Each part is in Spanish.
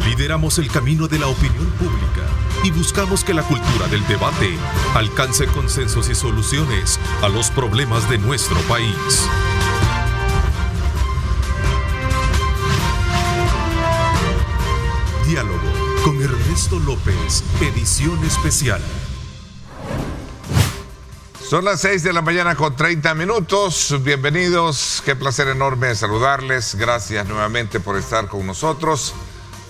Lideramos el camino de la opinión pública y buscamos que la cultura del debate alcance consensos y soluciones a los problemas de nuestro país. Diálogo con Ernesto López, edición especial. Son las 6 de la mañana con 30 minutos. Bienvenidos, qué placer enorme saludarles. Gracias nuevamente por estar con nosotros.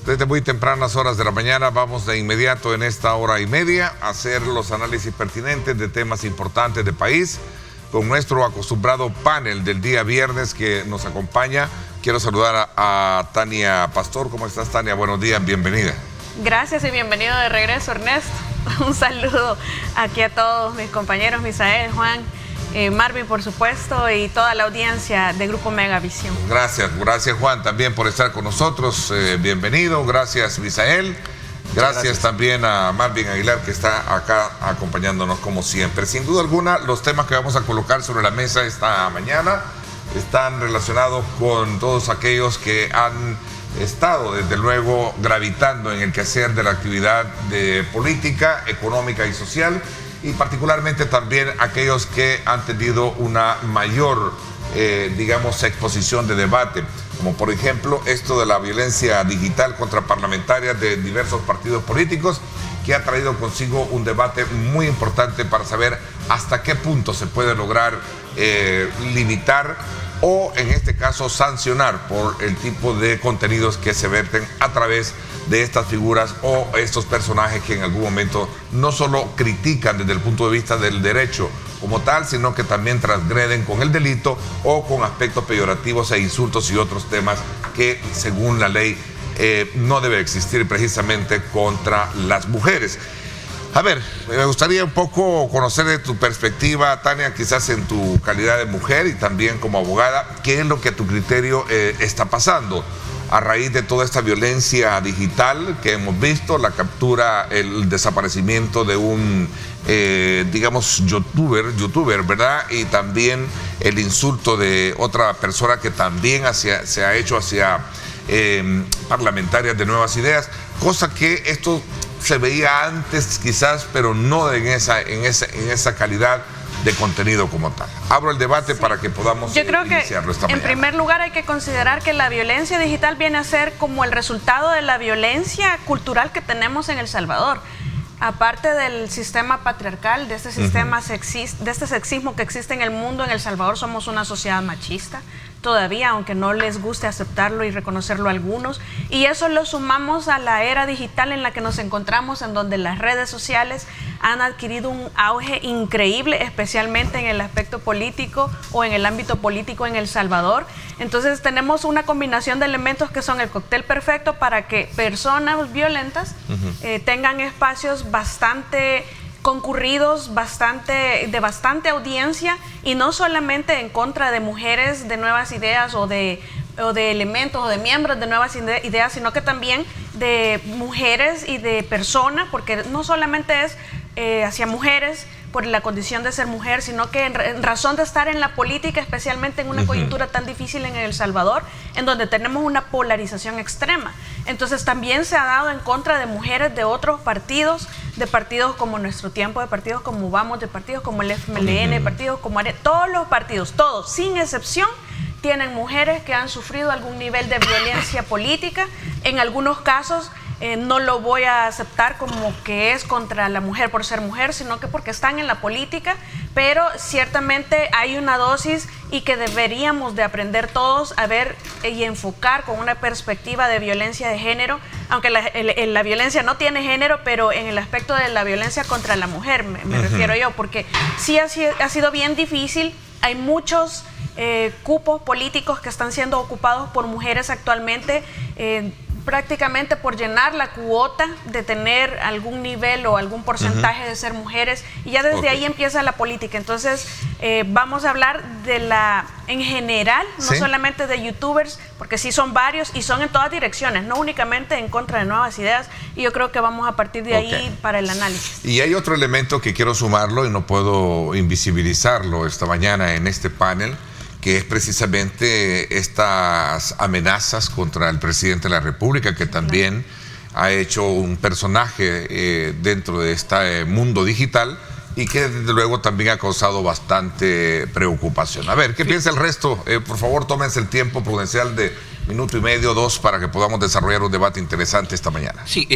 Desde muy tempranas horas de la mañana vamos de inmediato en esta hora y media a hacer los análisis pertinentes de temas importantes del país con nuestro acostumbrado panel del día viernes que nos acompaña. Quiero saludar a Tania Pastor. ¿Cómo estás, Tania? Buenos días, bienvenida. Gracias y bienvenido de regreso, Ernesto. Un saludo aquí a todos mis compañeros, Misael, Juan, Marvin, por supuesto, y toda la audiencia de Grupo Megavisión. Gracias Juan también por estar con nosotros. Bienvenido, gracias Misael. Gracias también a Marvin Aguilar, que está acá acompañándonos como siempre. Sin duda alguna, los temas que vamos a colocar sobre la mesa esta mañana están relacionados con todos aquellos que han estado, desde luego, gravitando en el quehacer de la actividad de política, económica y social, y particularmente también aquellos que han tenido una mayor, exposición de debate, como por ejemplo esto de la violencia digital contra parlamentarias de diversos partidos políticos, que ha traído consigo un debate muy importante para saber hasta qué punto se puede lograr limitar o en este caso sancionar por el tipo de contenidos que se verten a través de estas figuras o estos personajes que en algún momento no solo critican desde el punto de vista del derecho como tal, sino que también transgreden con el delito o con aspectos peyorativos e insultos y otros temas que según la ley no debe existir precisamente contra las mujeres. A ver, me gustaría un poco conocer de tu perspectiva, Tania, quizás en tu calidad de mujer y también como abogada, ¿qué es lo que a tu criterio está pasando a raíz de toda esta violencia digital que hemos visto, la captura, el desaparecimiento de un, youtuber, ¿verdad? Y también el insulto de otra persona que también se ha hecho hacia parlamentarias de Nuevas Ideas, cosa que esto se veía antes quizás, pero no en esa calidad de contenido como tal. Abro el debate para que podamos iniciarlo esta mañana. En primer lugar hay que considerar que la violencia digital viene a ser como el resultado de la violencia cultural que tenemos en El Salvador. Aparte del sistema patriarcal, de este sistema de este sexismo que existe en el mundo, en El Salvador somos una sociedad machista todavía, aunque no les guste aceptarlo y reconocerlo a algunos, y eso lo sumamos a la era digital en la que nos encontramos, en donde las redes sociales han adquirido un auge increíble, especialmente en el aspecto político o en el ámbito político en El Salvador. Entonces tenemos una combinación de elementos que son el cóctel perfecto para que personas violentas tengan espacios bastante concurridos, de bastante audiencia, y no solamente en contra de mujeres de Nuevas Ideas o de elementos o de miembros de Nuevas Ideas, sino que también de mujeres y de personas, porque no solamente es hacia mujeres por la condición de ser mujer, sino que en razón de estar en la política, especialmente en una coyuntura tan difícil en El Salvador, en donde tenemos una polarización extrema. Entonces también se ha dado en contra de mujeres de otros partidos, de partidos como Nuestro Tiempo, de partidos como Vamos, de partidos como el FMLN, de partidos como ARE, todos los partidos, todos, sin excepción, tienen mujeres que han sufrido algún nivel de violencia política. En algunos casos no lo voy a aceptar como que es contra la mujer por ser mujer, sino que porque están en la política, pero ciertamente hay una dosis y que deberíamos de aprender todos a ver y enfocar con una perspectiva de violencia de género, aunque la violencia no tiene género, pero en el aspecto de la violencia contra la mujer me refiero yo, porque sí ha sido bien difícil. Hay muchos cupos políticos que están siendo ocupados por mujeres actualmente, prácticamente por llenar la cuota de tener algún nivel o algún porcentaje de ser mujeres, y ya desde ahí empieza la política. Entonces vamos a hablar en general, no solamente de youtubers, porque sí son varios y son en todas direcciones, no únicamente en contra de Nuevas Ideas, y yo creo que vamos a partir de ahí para el análisis. Y hay otro elemento que quiero sumarlo y no puedo invisibilizarlo esta mañana en este panel, que es precisamente estas amenazas contra el presidente de la República, que también ha hecho un personaje dentro de este mundo digital y que desde luego también ha causado bastante preocupación. A ver, ¿qué piensa el resto? Por favor, tómense el tiempo prudencial de minuto y medio, 2, para que podamos desarrollar un debate interesante esta mañana. Sí,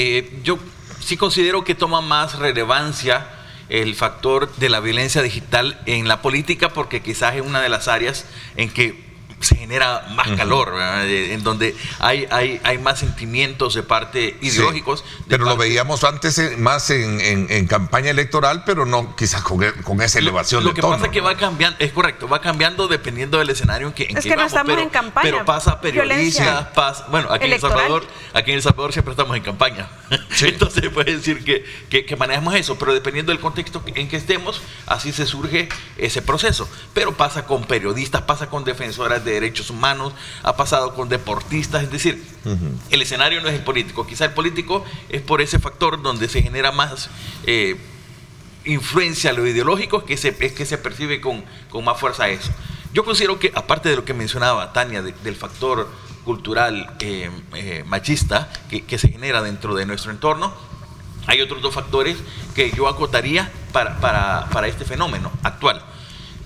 yo sí considero que toma más relevancia el factor de la violencia digital en la política, porque quizás es una de las áreas en que se genera más calor, en donde hay más sentimientos de parte ideológicos. Sí, pero lo veíamos antes más en campaña electoral, pero no quizás con esa elevación de tono. Lo que pasa es que va cambiando, es correcto, va cambiando dependiendo del escenario en que es que no estamos en campaña. Pero pasa periodistas, bueno, aquí en El Salvador siempre estamos en campaña. Sí. Entonces puede decir que manejamos eso, pero dependiendo del contexto en que estemos, así se surge ese proceso. Pero pasa con periodistas, pasa con defensoras de derechos humanos, ha pasado con deportistas, es decir, el escenario no es el político, quizá el político es por ese factor donde se genera más influencia a lo ideológico, que se percibe con más fuerza eso. Yo considero que, aparte de lo que mencionaba Tania, del factor cultural machista que se genera dentro de nuestro entorno, hay otros 2 factores que yo acotaría para este fenómeno actual.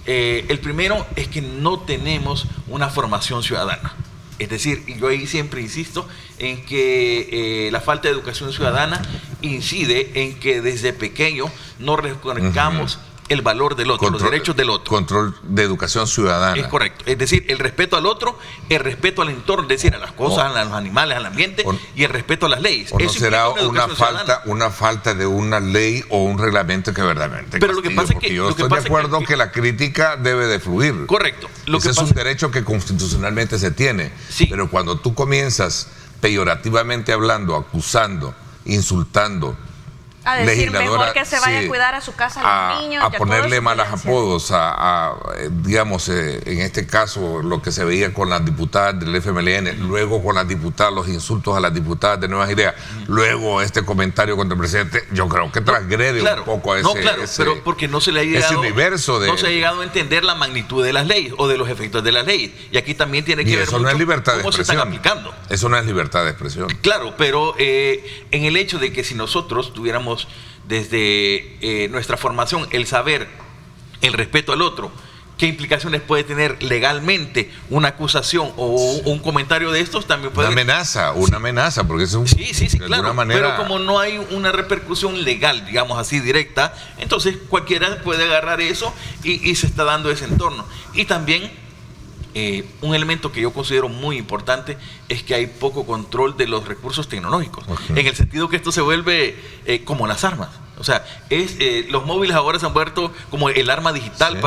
El primero es que no tenemos una formación ciudadana. Es decir, yo ahí siempre insisto en que la falta de educación ciudadana incide en que desde pequeño no reconozcamos el valor del otro, los derechos del otro. Control de educación ciudadana. Es correcto. Es decir, el respeto al otro, el respeto al entorno, es decir, a las cosas, a los animales, al ambiente, y el respeto a las leyes. ¿O no será una falta de una ley o un reglamento que verdaderamente pero lo que pasa es que yo estoy de acuerdo que la crítica debe de fluir. Correcto. Ese es un derecho que constitucionalmente se tiene. Sí. Pero cuando tú comienzas peyorativamente hablando, acusando, insultando, a decir mejor que se vaya a cuidar a su casa a los niños, a ponerle malos apodos, digamos, en este caso lo que se veía con las diputadas del FMLN, luego con las diputadas, los insultos a las diputadas de Nuevas Ideas, luego este comentario contra el presidente, yo creo que transgrede un poco a ese, pero porque no se le ha llegado, ese universo no se ha llegado a entender la magnitud de las leyes o de los efectos de las leyes, y aquí también tiene que ver eso mucho no es libertad cómo de se están aplicando. Eso no es libertad de expresión. Claro, pero en el hecho de que si nosotros tuviéramos desde nuestra formación el saber, el respeto al otro, qué implicaciones puede tener legalmente una acusación o un comentario de estos, también puede... Una amenaza, porque es un... Sí, claro, pero como no hay una repercusión legal, digamos así, directa, entonces cualquiera puede agarrar eso y se está dando ese entorno. Y también un elemento que yo considero muy importante es que hay poco control de los recursos tecnológicos, en el sentido que esto se vuelve como las armas. O sea, los móviles ahora se han vuelto como el arma digital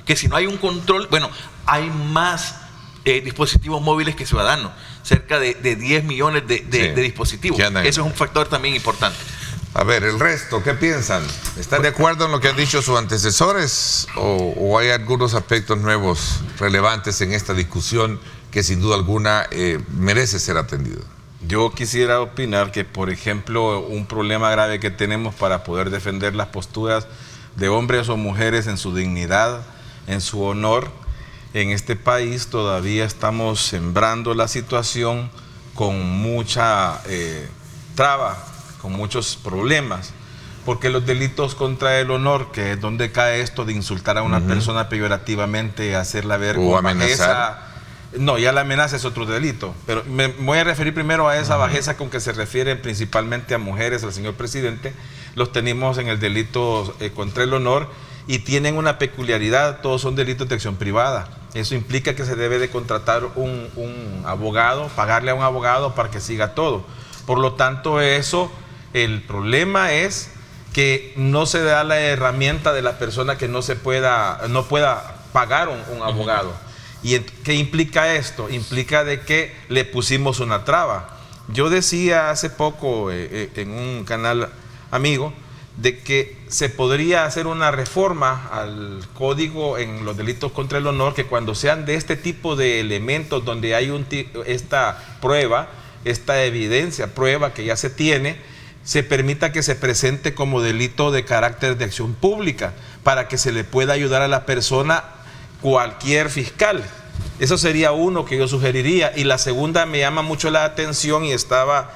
que si no hay un control, bueno, hay más dispositivos móviles que ciudadanos, cerca de 10 millones de dispositivos. Eso es un factor también importante. A ver, el resto, ¿qué piensan? ¿Están de acuerdo en lo que han dicho sus antecesores o hay algunos aspectos nuevos relevantes en esta discusión que sin duda alguna merece ser atendido? Yo quisiera opinar que, por ejemplo, un problema grave que tenemos para poder defender las posturas de hombres o mujeres en su dignidad, en su honor, en este país todavía estamos sembrando la situación con mucha traba, con muchos problemas, porque los delitos contra el honor, que es donde cae esto de insultar a una persona peyorativamente, hacerla ver o amenazar. No, ya la amenaza es otro delito, pero me voy a referir primero a esa bajeza con que se refieren principalmente a mujeres, al señor presidente. Los tenemos en el delito contra el honor y tienen una peculiaridad, todos son delitos de acción privada. Eso implica que se debe de contratar un abogado, pagarle a un abogado para que siga todo. Por lo tanto, el problema es que no se da la herramienta de la persona que no pueda pagar un abogado. ¿Y qué implica esto? Implica de que le pusimos una traba. Yo decía hace poco en un canal amigo de que se podría hacer una reforma al código en los delitos contra el honor, que cuando sean de este tipo de elementos donde hay esta prueba, esta evidencia, prueba que ya se tiene, se permita que se presente como delito de carácter de acción pública para que se le pueda ayudar a la persona, cualquier fiscal. Eso sería uno que yo sugeriría. Y la segunda me llama mucho la atención y estaba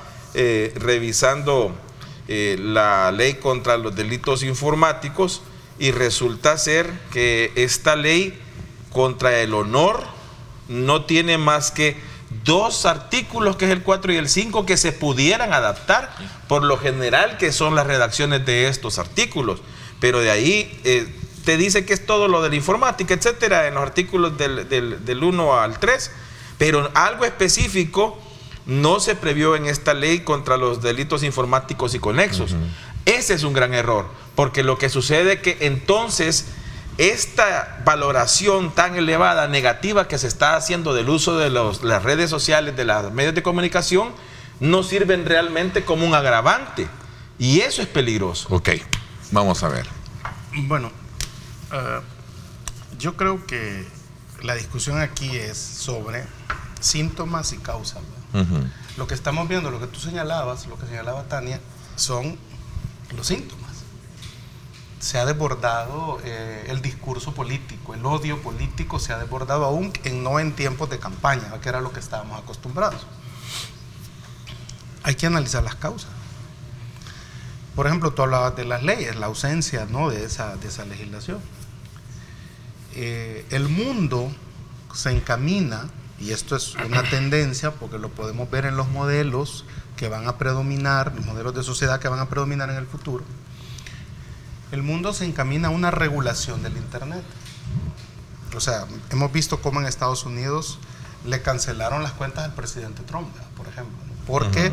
revisando la ley contra los delitos informáticos y resulta ser que esta ley contra el honor no tiene más que 2 artículos, que es el 4 y el 5, que se pudieran adaptar por lo general, que son las redacciones de estos artículos, pero de ahí te dice que es todo lo de la informática, etcétera, en los artículos del 1 al 3, pero algo específico no se previó en esta ley contra los delitos informáticos y conexos. Ese es un gran error, porque lo que sucede es que entonces esta valoración tan elevada, negativa, que se está haciendo del uso de las redes sociales, de los medios de comunicación, no sirven realmente como un agravante, y eso es peligroso. Ok, vamos a ver. Bueno, yo creo que la discusión aquí es sobre síntomas y causas. Lo que estamos viendo, lo que tú señalabas, lo que señalaba Tania, son los síntomas. Se ha desbordado el discurso político, el odio político se ha desbordado aún no en tiempos de campaña, que era lo que estábamos acostumbrados. Hay que analizar las causas. Por ejemplo, tú hablabas de las leyes, la ausencia, ¿no?, de esa legislación. El mundo se encamina, y esto es una tendencia porque lo podemos ver en los modelos que van a predominar, los modelos de sociedad que van a predominar en el futuro. El mundo se encamina a una regulación del Internet. O sea, hemos visto cómo en Estados Unidos le cancelaron las cuentas al presidente Trump, por ejemplo, porque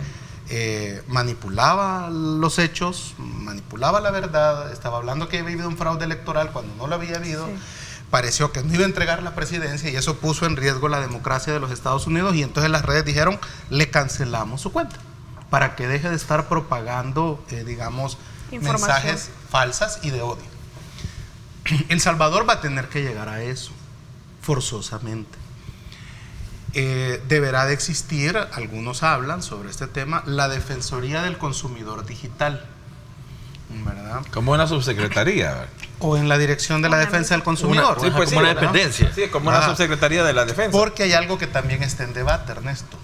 manipulaba los hechos, manipulaba la verdad, estaba hablando que había habido un fraude electoral cuando no lo había habido. Sí. Pareció que no iba a entregar la presidencia y eso puso en riesgo la democracia de los Estados Unidos, y entonces las redes dijeron, le cancelamos su cuenta para que deje de estar propagando, digamos, mensajes falsas y de odio. El Salvador va a tener que llegar a eso, forzosamente. Deberá de existir, algunos hablan sobre este tema, la Defensoría del Consumidor Digital, ¿verdad? Como una subsecretaría, ¿verdad? O en la Dirección de la Defensa del Consumidor. Sí, pues, como una dependencia. Sí, como una subsecretaría de la Defensa. Porque hay algo que también está en debate, Ernesto.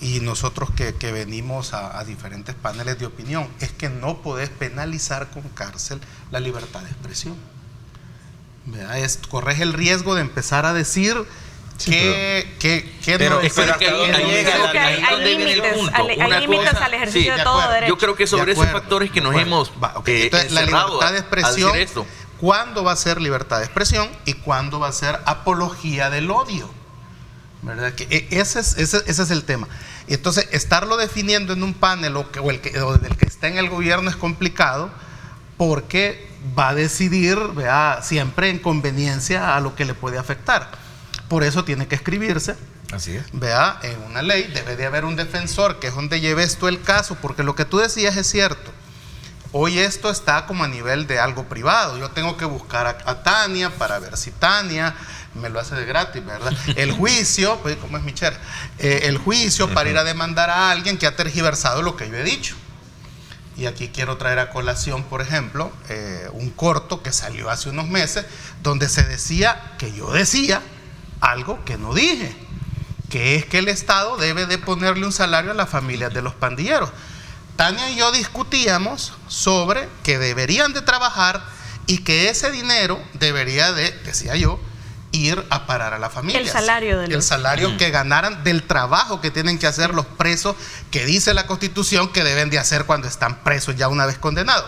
Y nosotros que venimos a diferentes paneles de opinión, es que no podés penalizar con cárcel la libertad de expresión. ¿Verdad? Corres el riesgo de empezar a decir hay límites al ejercicio de todo derecho. Yo creo que sobre esos factores que nos hemos entonces, la libertad de expresión, ¿cuándo va a ser libertad de expresión y cuándo va a ser apología del odio? ¿Verdad? Que ese es el tema. Y entonces estarlo definiendo en un panel o del que está en el gobierno es complicado, porque va a decidir, ¿verdad?, siempre en conveniencia a lo que le puede afectar. Por eso tiene que escribirse. Así es. Vea, en una ley debe de haber un defensor, que es donde lleves tú el caso, porque lo que tú decías es cierto. Hoy esto está como a nivel de algo privado. Yo tengo que buscar a Tania para ver si Tania me lo hace de gratis, ¿verdad? El juicio, pues como es Michelle, el juicio para ir a demandar a alguien que ha tergiversado lo que yo he dicho. Y aquí quiero traer a colación, por ejemplo, un corto que salió hace unos meses, donde se decía que yo decía algo que no dije, que es que el Estado debe de ponerle un salario a las familias de los pandilleros. Tania y yo discutíamos sobre que deberían de trabajar y que ese dinero debería de, decía yo, ir a parar a la familia. El salario el salario que ganaran del trabajo que tienen que hacer los presos, que dice la Constitución que deben de hacer cuando están presos ya una vez condenados.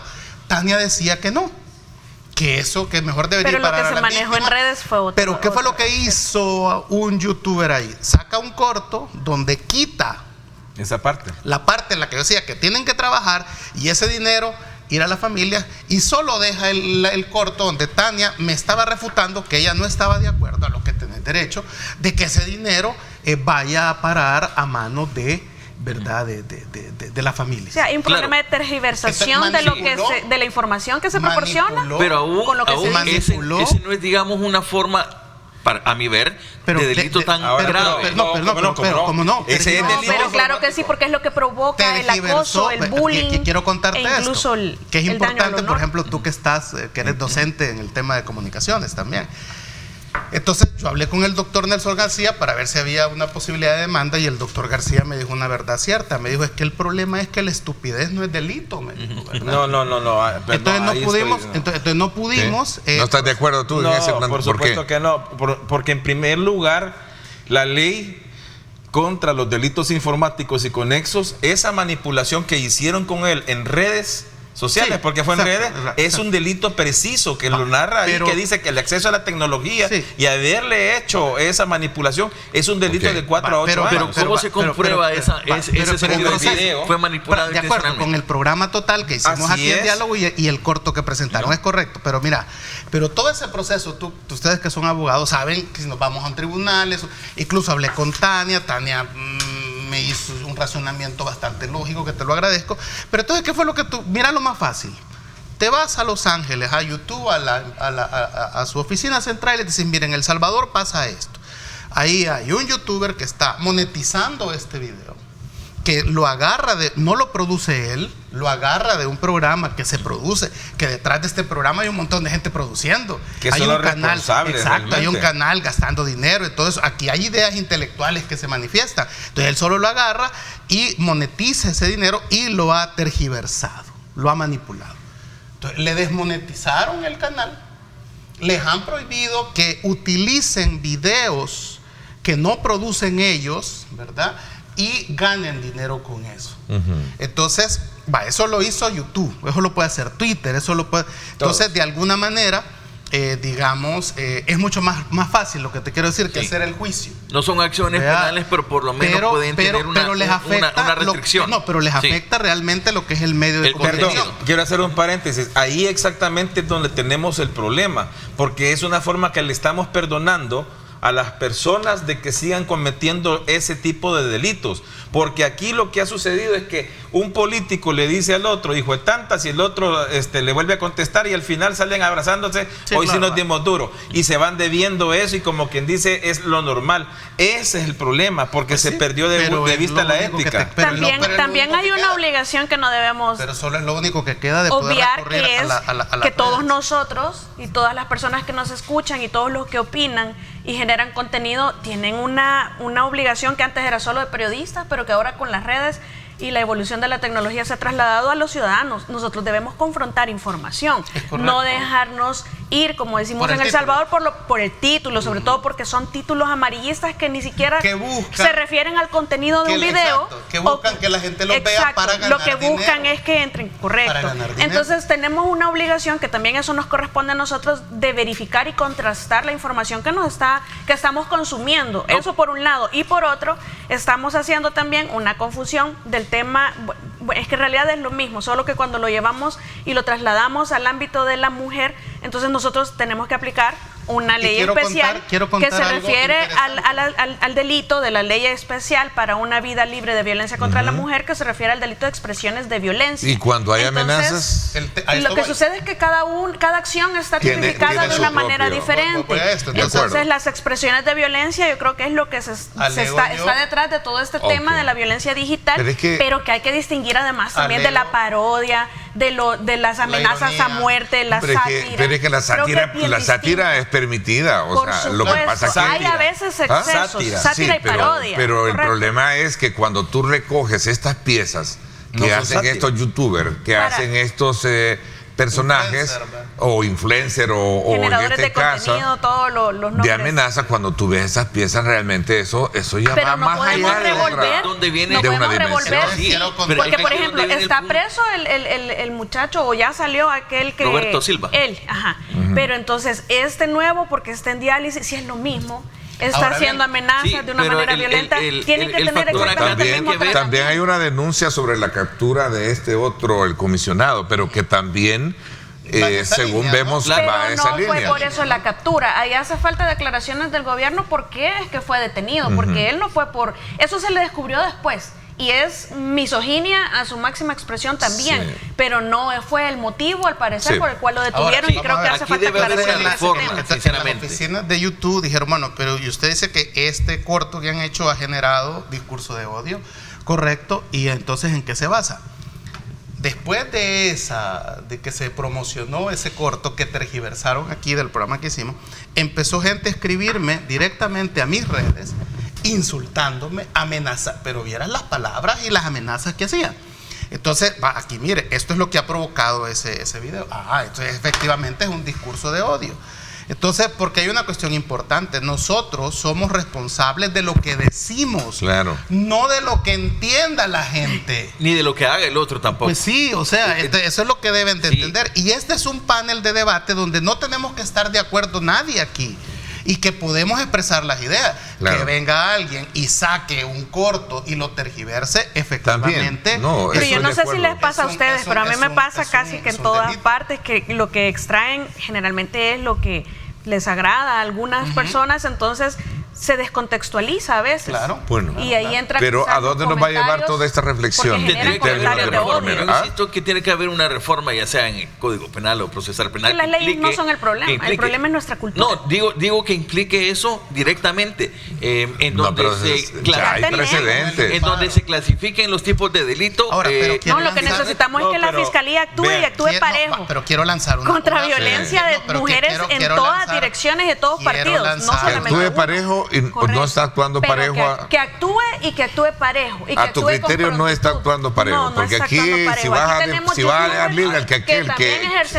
Tania decía que no, que eso, que mejor debería parar a la víctima. Pero lo que se manejó en redes fue otro. Pero ¿qué fue lo que hizo un youtuber ahí? Saca un corto donde quita esa parte, la parte en la que yo decía que tienen que trabajar y ese dinero ir a la familia, y solo deja el corto donde Tania me estaba refutando que ella no estaba de acuerdo a lo que tenés derecho, de que ese dinero vaya a parar a manos de, ¿verdad?, de la familia. O sea, hay un problema de tergiversación de la información que se proporciona. Pero aún, con lo que ese no es, digamos, una forma, a mi ver, de delito tan grave. ¿Cómo no? Ese es delito. Pero claro que sí, porque es lo que provoca el acoso, el bullying. Quiero contarte incluso esto, que es importante, por ejemplo, tú que eres docente en el tema de comunicaciones también. Entonces yo hablé con el doctor Nelson García para ver si había una posibilidad de demanda y el doctor García me dijo una verdad cierta. Me dijo, es que el problema es que la estupidez no es delito. Me dijo, ¿verdad? No. Entonces no pudimos. ¿Sí? ¿No estás de acuerdo tú en ese plan? Por supuesto que no. Porque en primer lugar, la ley contra los delitos informáticos y conexos, esa manipulación que hicieron con él en redes sociales, porque fue en redes, es un delito preciso que lo narra y que dice que el acceso a la tecnología y haberle hecho esa manipulación es un delito de 4 a 8 años. Pero ¿cómo se comprueba ese sentido de video? Fue manipulado de acuerdo con el programa total que hicimos aquí en Diálogo y el corto que presentaron, es correcto. Pero mira, todo ese proceso, ustedes que son abogados saben que si nos vamos a un tribunal, incluso hablé con Tania me hizo un razonamiento bastante lógico, que te lo agradezco. Pero entonces, ¿qué fue lo que mira lo más fácil? Te vas a Los Ángeles, a YouTube, a su oficina central y le dices, miren, en El Salvador pasa esto. Ahí hay un youtuber que está monetizando este video, que lo agarra no lo produce él, lo agarra de un programa que se produce, que detrás de este programa hay un montón de gente produciendo. Que hay son un los canal, responsables. exacto, realmente. hay un canal gastando dinero y todo eso. Aquí hay ideas intelectuales que se manifiestan. Entonces él solo lo agarra y monetiza ese dinero y lo ha tergiversado, lo ha manipulado. Entonces le desmonetizaron el canal, les han prohibido que utilicen videos que no producen ellos, ¿verdad? Y ganen dinero con eso. Entonces, eso lo hizo YouTube, eso lo puede hacer Twitter, eso lo puede. Entonces, de alguna manera, es mucho más fácil, lo que te quiero decir, que hacer el juicio. No son acciones penales, pero por lo menos pueden tener una restricción. Pero les afecta realmente lo que es el medio de comunicación. Perdón, quiero hacer un paréntesis. Ahí exactamente es donde tenemos el problema, porque es una forma que le estamos perdonando a las personas de que sigan cometiendo ese tipo de delitos. Porque aquí lo que ha sucedido es que un político le dice al otro, hijo de tantas, y el otro le vuelve a contestar y al final salen abrazándose, hoy sí nos dimos duro. Y se van debiendo eso y como quien dice, es lo normal. Ese es el problema, porque se perdió de vista la ética. También hay una obligación que no debemos pero solo es lo único que queda de obviar, poder que es a que todos nosotros y todas las personas que nos escuchan y todos los que opinan y generan contenido tienen una obligación que antes era solo de periodistas, pero que ahora con las redes y la evolución de la tecnología se ha trasladado a los ciudadanos. Nosotros debemos confrontar información, no dejarnos ir, como decimos en El Salvador, por el título, sobre todo porque son títulos amarillistas que ni siquiera se refieren al contenido de un video. Que buscan que la gente lo vea para ganar dinero. Lo que buscan es que entren, correcto. Entonces tenemos una obligación, que también eso nos corresponde a nosotros, de verificar y contrastar la información que estamos consumiendo. Eso por un lado. Y por otro, estamos haciendo también una confusión del tema. Es que en realidad es lo mismo, solo que cuando lo llevamos y lo trasladamos al ámbito de la mujer, entonces nosotros tenemos que aplicar una ley especial que se refiere al delito de la ley especial para una vida libre de violencia contra la mujer, que se refiere al delito de expresiones de violencia. Y cuando hay amenazas, lo que sucede es que cada acción está tipificada de una manera diferente. Entonces las expresiones de violencia, yo creo que es lo que está detrás de todo este tema de la violencia digital, pero que hay que distinguir además también de la parodia, de las amenazas a muerte, la sátira. Pero es que la sátira es permitida, o sea, lo que pasa es que hay a veces excesos, sátira y parodia. Pero el problema es que cuando tú recoges estas piezas que hacen estos youtubers, que hacen estos personajes o influencer o generadores en este de contenido, todos los nombres de amenaza, cuando tú ves esas piezas realmente eso ya pero va no más allá de una dimensión. Porque por ejemplo está preso el muchacho, o ya salió aquel que Roberto Silva. Pero entonces este nuevo, porque está en diálisis, si es lo mismo, está haciendo amenazas de una manera violenta, tienen que tener exactamente el mismo tratamiento. También hay una denuncia sobre la captura de el comisionado, pero que también según vemos va a esa línea. Pero no fue por eso la captura. Ahí hace falta declaraciones del gobierno por qué es que fue detenido, porque él no fue por... Eso se le descubrió después. Y es misoginia a su máxima expresión también, pero no fue el motivo, al parecer, por el cual lo detuvieron. Y creo que hace falta aclaración en ese tema. En las oficinas de YouTube dijeron, bueno, pero y usted dice que este corto que han hecho ha generado discurso de odio, correcto, y entonces ¿en qué se basa? después de que se promocionó ese corto que tergiversaron aquí del programa que hicimos, empezó gente a escribirme directamente a mis redes, insultándome, amenazando, pero vieran las palabras y las amenazas que hacían. Entonces, aquí mire, esto es lo que ha provocado ese video. Entonces efectivamente es un discurso de odio. Entonces, porque hay una cuestión importante, nosotros somos responsables de lo que decimos, claro, no de lo que entienda la gente. Ni de lo que haga el otro tampoco. Pues sí, o sea, eso es lo que deben de entender. Y este es un panel de debate donde no tenemos que estar de acuerdo nadie aquí. Y que podemos expresar las ideas. Claro. Que venga alguien y saque un corto y lo tergiverse, efectivamente. No, pero yo no sé si les pasa a ustedes, pero a mí me pasa casi que en todas delito. partes, que lo que extraen generalmente es lo que les agrada a algunas personas, entonces se descontextualiza a veces. Claro. Bueno, y ahí entra. pero ¿a dónde nos va a llevar toda esta reflexión? Tendría que haber una reforma. Yo insisto que tiene que haber una reforma, ya sea en el Código Penal o procesal penal. Que las leyes no son el problema, el problema es nuestra cultura. No, digo que implique eso directamente, en donde en donde se clasifiquen los tipos de delito. Ahora, pero lo que necesitamos es que la fiscalía actúe y actúe parejo. Pero quiero lanzar una contra violencia de mujeres en todas direcciones y de todos partidos, no solamente que actúe parejo y no está actuando parejo. Que actúe y que actúe parejo. Y que a tu criterio no está actuando parejo. No, porque aquí, si vas a dejar libre al que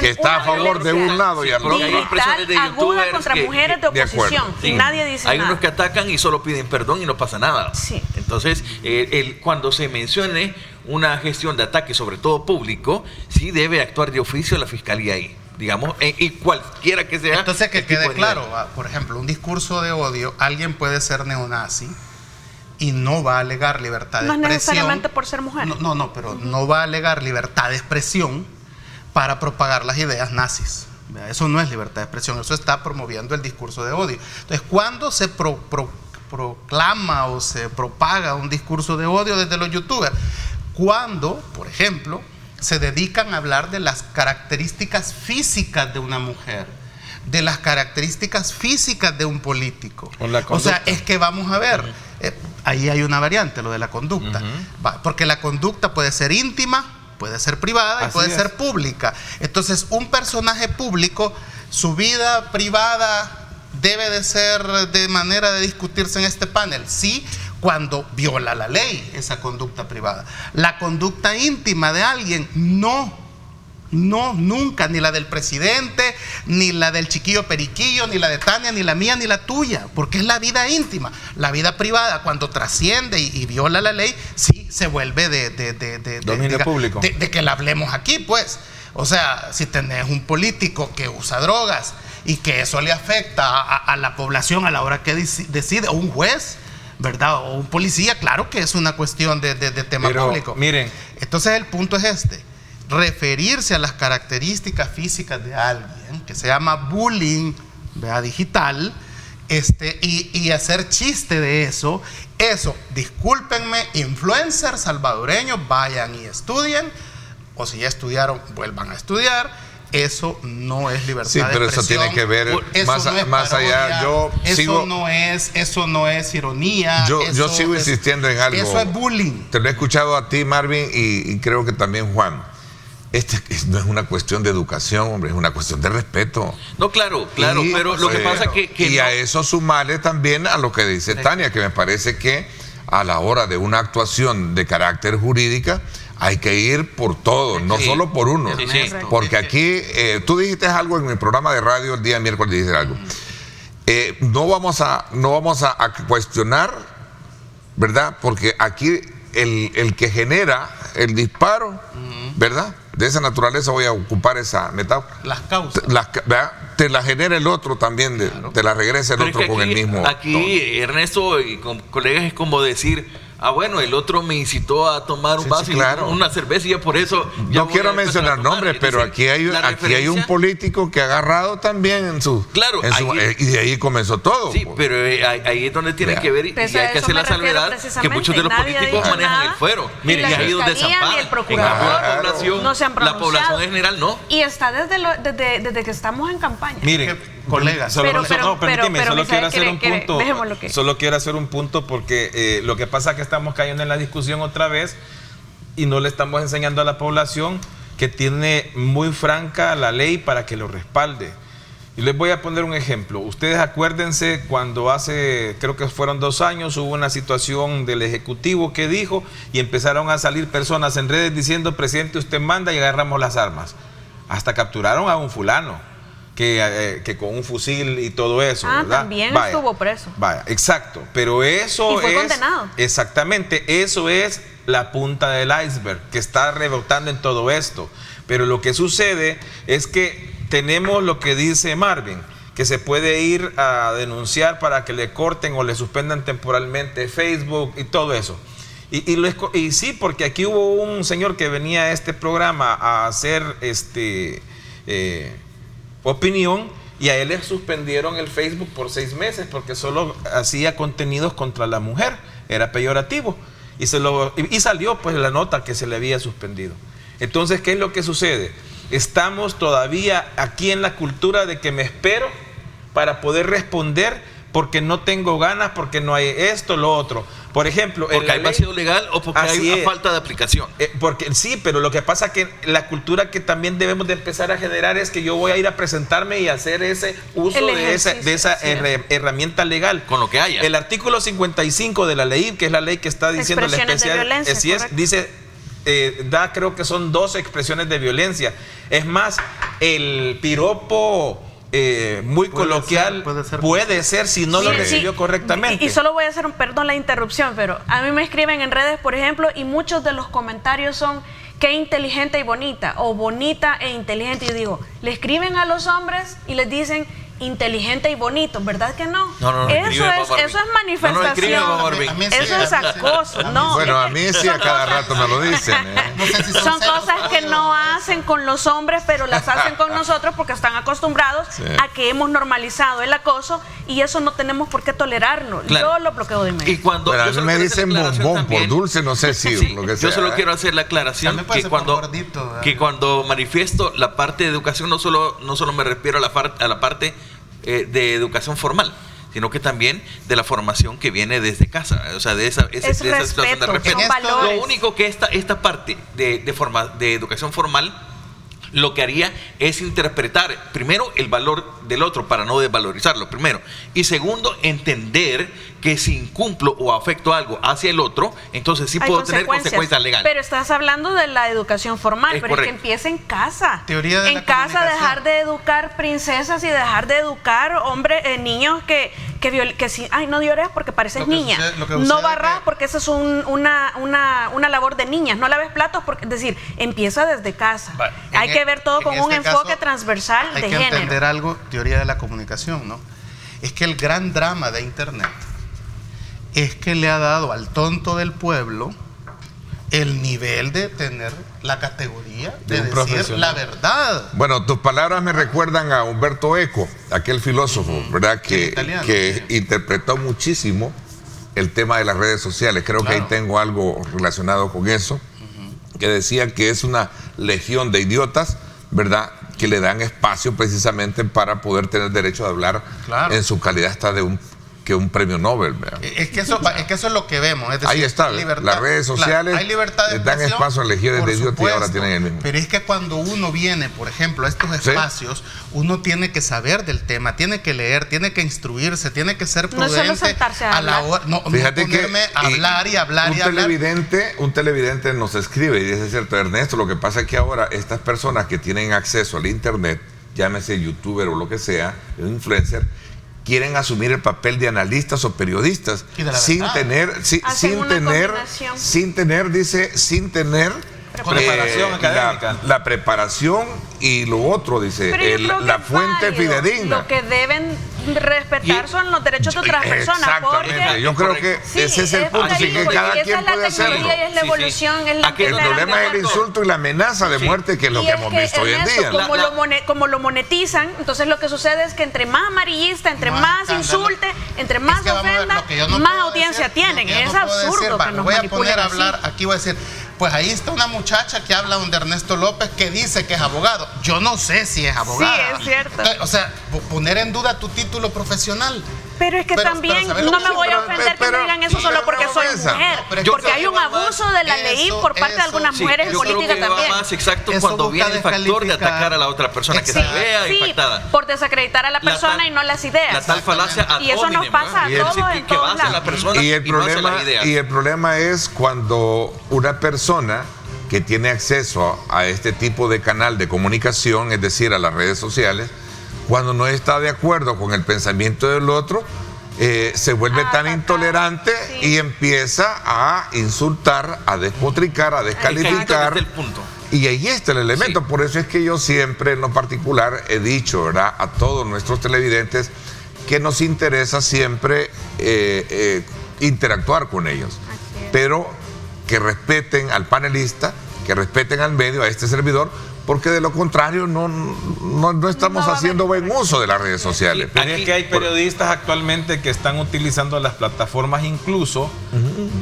está a favor de un lado y al otro. Hay expresiones de youtubers contra mujeres de oposición. Y nadie dice nada. Hay unos que atacan y solo piden perdón y no pasa nada. Sí. Entonces, cuando se mencione una gestión de ataque, sobre todo público, sí debe actuar de oficio la fiscalía ahí. Digamos, y cualquiera que sea. Entonces, que quede claro, por ejemplo, un discurso de odio, alguien puede ser neonazi y no va a alegar libertad de expresión. No necesariamente por ser mujer. No, pero no va a alegar libertad de expresión para propagar las ideas nazis. Eso no es libertad de expresión, eso está promoviendo el discurso de odio. Entonces, cuando se proclama o se propaga un discurso de odio desde los youtubers, cuando, por ejemplo, se dedican a hablar de las características físicas de una mujer, de las características físicas de un político. O sea, es que vamos a ver, ahí hay una variante, lo de la conducta. Porque la conducta puede ser íntima, puede ser privada y puede ser pública. Entonces, un personaje público, su vida privada debe de ser de manera de discutirse en este panel. Sí, cuando viola la ley, esa conducta privada. La conducta íntima de alguien, no, nunca, ni la del presidente, ni la del chiquillo Periquillo, ni la de Tania, ni la mía, ni la tuya, porque es la vida íntima. La vida privada, cuando trasciende y viola la ley, sí se vuelve de dominio público. De que la hablemos aquí, pues. O sea, si tenés un político que usa drogas y que eso le afecta a la población a la hora que decide, o un juez, ¿verdad? O un policía, claro que es una cuestión de tema público. Miren, entonces el punto es referirse a las características físicas de alguien, que se llama bullying, ¿verdad? Digital, y hacer chiste de eso, discúlpenme, influencers salvadoreños, vayan y estudien, o si ya estudiaron, vuelvan a estudiar. Eso no es libertad de expresión. Sí, pero eso tiene que ver más allá. Eso no es ironía. Yo sigo insistiendo en algo. Eso es bullying. Te lo he escuchado a ti, Marvin, y creo que también Juan. No es una cuestión de educación, hombre, es una cuestión de respeto. No, claro, pero lo que pasa que y a eso sumarle también a lo que dice Tania, que me parece que a la hora de una actuación de carácter jurídica hay que ir por todo, no solo por uno. Porque aquí, tú dijiste algo en mi programa de radio el día miércoles, dijiste algo. No vamos a cuestionar, ¿verdad? Porque aquí el que genera el disparo, ¿verdad? De esa naturaleza, voy a ocupar esa metáfora. Las causas. Te la genera el otro también, te la regresa el otro aquí, con el mismo. Aquí, Ernesto y con colegas, es como decir, bueno, el otro me incitó a tomar un vaso y una cerveza y ya por eso... No quiero mencionar nombres, pero aquí hay un político que ha agarrado también en su... Claro. Y de ahí comenzó todo. Sí, pero ahí es donde tiene que ver y hay que hacer la salvedad que muchos de los políticos manejan el fuero. Miren, y ahí es donde desamparan. El procurador no se han pronunciado. La población en general no. Y está desde que estamos en campaña. Miren, colegas. Solo quiero hacer un punto porque lo que pasa es que estamos cayendo en la discusión otra vez y no le estamos enseñando a la población que tiene muy franca la ley para que lo respalde. Y les voy a poner un ejemplo. Ustedes acuérdense cuando hace, creo que fueron 2 años, hubo una situación del Ejecutivo que dijo y empezaron a salir personas en redes diciendo: presidente, usted manda y agarramos las armas. Hasta capturaron a un fulano que con un fusil y todo eso. ¿Verdad? También estuvo preso. Vaya, exacto. Pero eso y fue condenado. Exactamente, eso es la punta del iceberg que está rebotando en todo esto. Pero lo que sucede es que tenemos lo que dice Marvin, que se puede ir a denunciar para que le corten o le suspendan temporalmente Facebook y todo eso. Y sí, porque aquí hubo un señor que venía a este programa a hacer opinión, y a él le suspendieron el Facebook por 6 meses porque solo hacía contenidos contra la mujer, era peyorativo, y salió pues la nota que se le había suspendido. Entonces, ¿qué es lo que sucede? Estamos todavía aquí en la cultura de que me espero para poder responder porque no tengo ganas, porque no hay esto, lo otro. Por ejemplo, porque hay vacío legal o porque hay una falta de aplicación. Porque sí, pero lo que pasa es que la cultura que también debemos de empezar a generar es que yo voy a ir a presentarme y hacer ese uso de esa herramienta legal. Con lo que haya. El artículo 55 de la ley, que es la ley que está diciendo la especial, de violencia, así es, dice, creo que son 12 expresiones de violencia. Es más, el piropo muy coloquial puede ser si no lo recibió correctamente. Y solo voy a hacer perdón la interrupción, pero a mí me escriben en redes, por ejemplo, y muchos de los comentarios son: qué inteligente y bonita, o bonita e inteligente. Y yo digo, le escriben a los hombres y les dicen inteligente y bonito, ¿verdad que no? Eso es manifestación. Eso es acoso. Bueno, a mí sí a cada rato me lo dicen. Son cosas que no hacen con los hombres, pero las hacen con nosotros porque están acostumbrados a que hemos normalizado el acoso, y eso no tenemos por qué tolerarlo. Yo lo bloqueo de inmediato. Y cuando a mí me dicen bombón también, por dulce, no sé si lo que sea. Yo solo quiero hacer la aclaración que cuando manifiesto la parte de educación, no solo me refiero a la parte de educación formal, sino que también de la formación que viene desde casa, o sea, de esa situación de respeto. Lo único que esta parte de educación formal lo que haría es interpretar primero el valor del otro para no desvalorizarlo, primero, y segundo, entender que si incumplo o afecto algo hacia el otro, entonces sí puedo tener consecuencias legales. Pero estás hablando de la educación formal, pero es que empieza en casa. En casa, dejar de educar princesas y dejar de educar niños que sí, ay, no llores porque pareces niña. No barras porque eso es una labor de niñas. No laves platos porque, es decir, empieza desde casa. Hay que ver todo con un enfoque transversal de género. Hay que entender algo, teoría de la comunicación, ¿no? Es que el gran drama de Internet es que le ha dado al tonto del pueblo el nivel de tener la categoría de decir la verdad. Bueno, tus palabras me recuerdan a Umberto Eco, aquel filósofo, ¿verdad? Que interpretó muchísimo el tema de las redes sociales. Creo que ahí tengo algo relacionado con eso, que decía que es una legión de idiotas, ¿verdad?, que le dan espacio precisamente para poder tener derecho a hablar en su calidad hasta de un premio Nobel. ¿Verdad? Es que eso es lo que vemos. Es decir, ahí está, las redes sociales hay libertad de les dan espacio a legiones de idiotas y ahora tienen el mismo. Pero es que cuando uno viene, por ejemplo, a estos espacios, uno tiene que saber del tema, tiene que leer, tiene que instruirse, tiene que ser prudente. No solo sentarse a hablar. Fíjate que un televidente nos escribe y dice: cierto, Ernesto, lo que pasa es que ahora estas personas que tienen acceso al internet, llámese youtuber o lo que sea, influencer, quieren asumir el papel de analistas o periodistas sin tener preparación académica. La preparación y lo otro, dice, la fuente fidedigna. Lo que deben respetar son los derechos de otras personas. Exactamente, yo creo que ese es el punto, y que cada quien puede hacerlo. Y es la evolución, es la el problema es el insulto y la amenaza de muerte, que es lo que hemos visto hoy en día. Como lo monetizan, entonces lo que sucede es que entre más amarillista, entre más insulte, entre más ofenda, más audiencia tienen. Es absurdo que nos manipulen así. Voy a poner a hablar, aquí voy a decir: pues ahí está una muchacha que habla donde Ernesto López, que dice que es abogado. Yo no sé si es abogada. Sí, es cierto. O sea, poner en duda tu título profesional. Pero es que también no me voy a ofender que me digan eso solo porque soy mujer. Porque hay un abuso de la ley por parte de algunas mujeres en política también. Yo creo que va más exacto cuando viene el factor de atacar a la otra persona, que se vea impactada. Por desacreditar a la persona y no las ideas. La tal falacia ad hominem. Y eso nos pasa a todos en todos lados. La persona y el problema es cuando una persona que tiene acceso a este tipo de canal de comunicación, es decir, a las redes sociales, cuando no está de acuerdo con el pensamiento del otro, se vuelve tan intolerante y empieza a insultar, a despotricar, a descalificar. Y ahí está el elemento. Sí. Por eso es que yo siempre, en lo particular, he dicho, ¿verdad?, a todos nuestros televidentes que nos interesa siempre interactuar con ellos, pero que respeten al panelista, que respeten al medio, a este servidor, porque de lo contrario no estamos haciendo buen uso de las redes sociales. Pero es que hay periodistas actualmente que están utilizando las plataformas incluso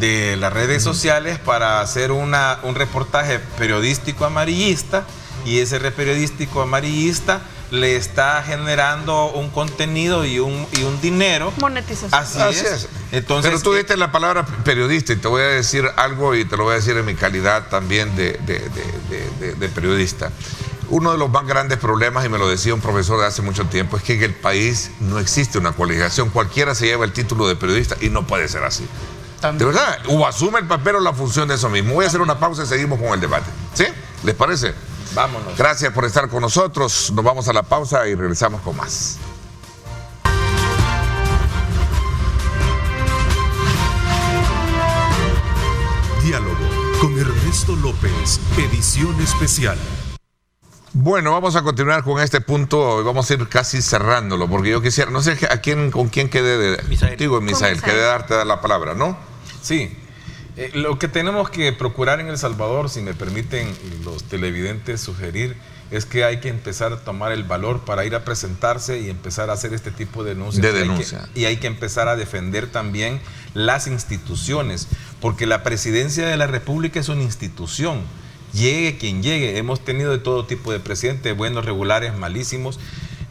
de las redes sociales para hacer un reportaje periodístico amarillista, y ese periodístico amarillista le está generando un contenido y un dinero. Monetización. Así es. Entonces, pero tú diste la palabra periodista y te voy a decir algo, y te lo voy a decir en mi calidad también de periodista. Uno de los más grandes problemas, y me lo decía un profesor de hace mucho tiempo, es que en el país no existe una cualificación. Cualquiera se lleva el título de periodista y no puede ser así. De verdad, o asume el papel o la función de eso mismo. Voy a hacer una pausa y seguimos con el debate. ¿Sí? ¿Les parece? Vámonos. Gracias por estar con nosotros. Nos vamos a la pausa y regresamos con más. Diálogo con Ernesto López, edición especial. Bueno, vamos a continuar con este punto y vamos a ir casi cerrándolo, porque yo quisiera, no sé con quién quedé contigo, Misael, quedé darte la palabra, ¿no? Sí. Lo que tenemos que procurar en El Salvador, si me permiten los televidentes sugerir, es que hay que empezar a tomar el valor para ir a presentarse y empezar a hacer este tipo de denuncias. Y hay que empezar a defender también las instituciones, porque la presidencia de la República es una institución. Llegue quien llegue, hemos tenido de todo tipo de presidentes, buenos, regulares, malísimos.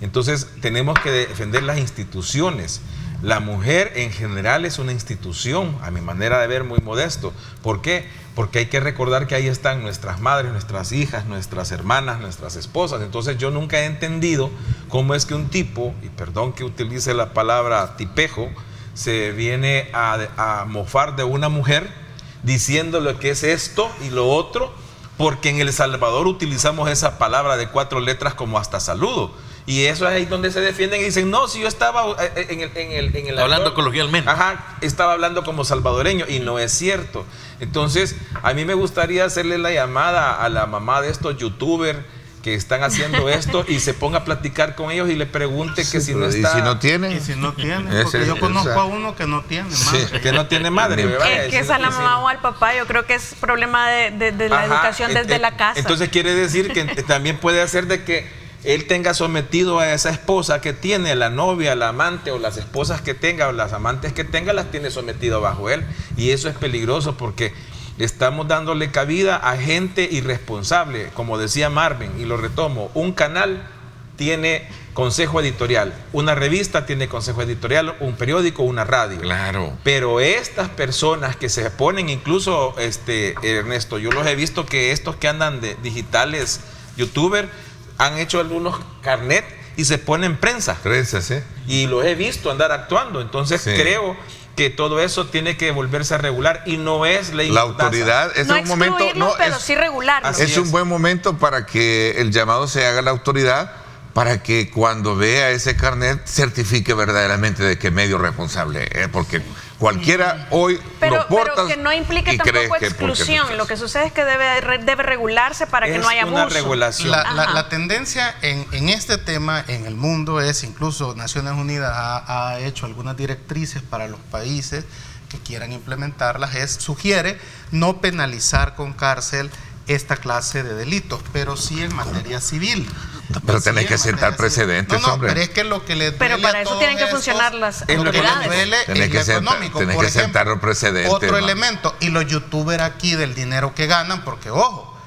Entonces tenemos que defender las instituciones. La mujer en general es una institución, a mi manera de ver, muy modesto. ¿Por qué? Porque hay que recordar que ahí están nuestras madres, nuestras hijas, nuestras hermanas, nuestras esposas. Entonces yo nunca he entendido cómo es que un tipo, y perdón que utilice la palabra tipejo, se viene a mofar de una mujer diciendo lo que es esto y lo otro, porque en El Salvador utilizamos esa palabra de 4 letras como hasta saludo. Y eso es ahí donde se defienden y dicen, no, si yo estaba en el hablando coloquialmente. Ajá, estaba hablando como salvadoreño, y no es cierto. Entonces, a mí me gustaría hacerle la llamada a la mamá de estos youtubers que están haciendo esto y se ponga a platicar con ellos y le pregunte que si no está... ¿Y si no tiene? Y si no tiene, porque yo conozco a uno que no tiene madre. Sí, que no tiene madre. Es que es a la mamá o al papá, yo creo que es problema de la educación desde la casa. Entonces quiere decir que también puede hacer de que él tenga sometido a esa esposa que tiene, la novia, la amante, o las esposas que tenga, o las amantes que tenga, las tiene sometido bajo él. Y eso es peligroso porque estamos dándole cabida a gente irresponsable. Como decía Marvin, y lo retomo, un canal tiene consejo editorial, una revista tiene consejo editorial, un periódico, una radio. Claro. Pero estas personas que se ponen, incluso Ernesto, yo los he visto que estos que andan de digitales, youtubers, han hecho algunos carnet y se ponen prensa. Prensa, sí. Y los he visto andar actuando. Entonces creo que todo eso tiene que volverse a regular y no es ley. La autoridad es no un momento, pero sí regularlo. Es un buen momento para que el llamado se haga a la autoridad, para que cuando vea ese carnet certifique verdaderamente de qué medio responsable es, porque cualquiera hoy lo porta. Pero que no implique tampoco exclusión. Lo que sucede es que debe regularse para que no haya abuso. Regulación. La tendencia en este tema en el mundo es, incluso Naciones Unidas ha hecho algunas directrices para los países que quieran implementarlas, sugiere no penalizar con cárcel esta clase de delitos, pero sí en materia civil. Pero tenés que sentar precedentes, hombre. Pero es que lo que les duele, pero para eso tienen que funcionar las autoridades. Tenés que sentar los precedentes. Otro elemento, y los youtubers aquí del dinero que ganan, porque ojo,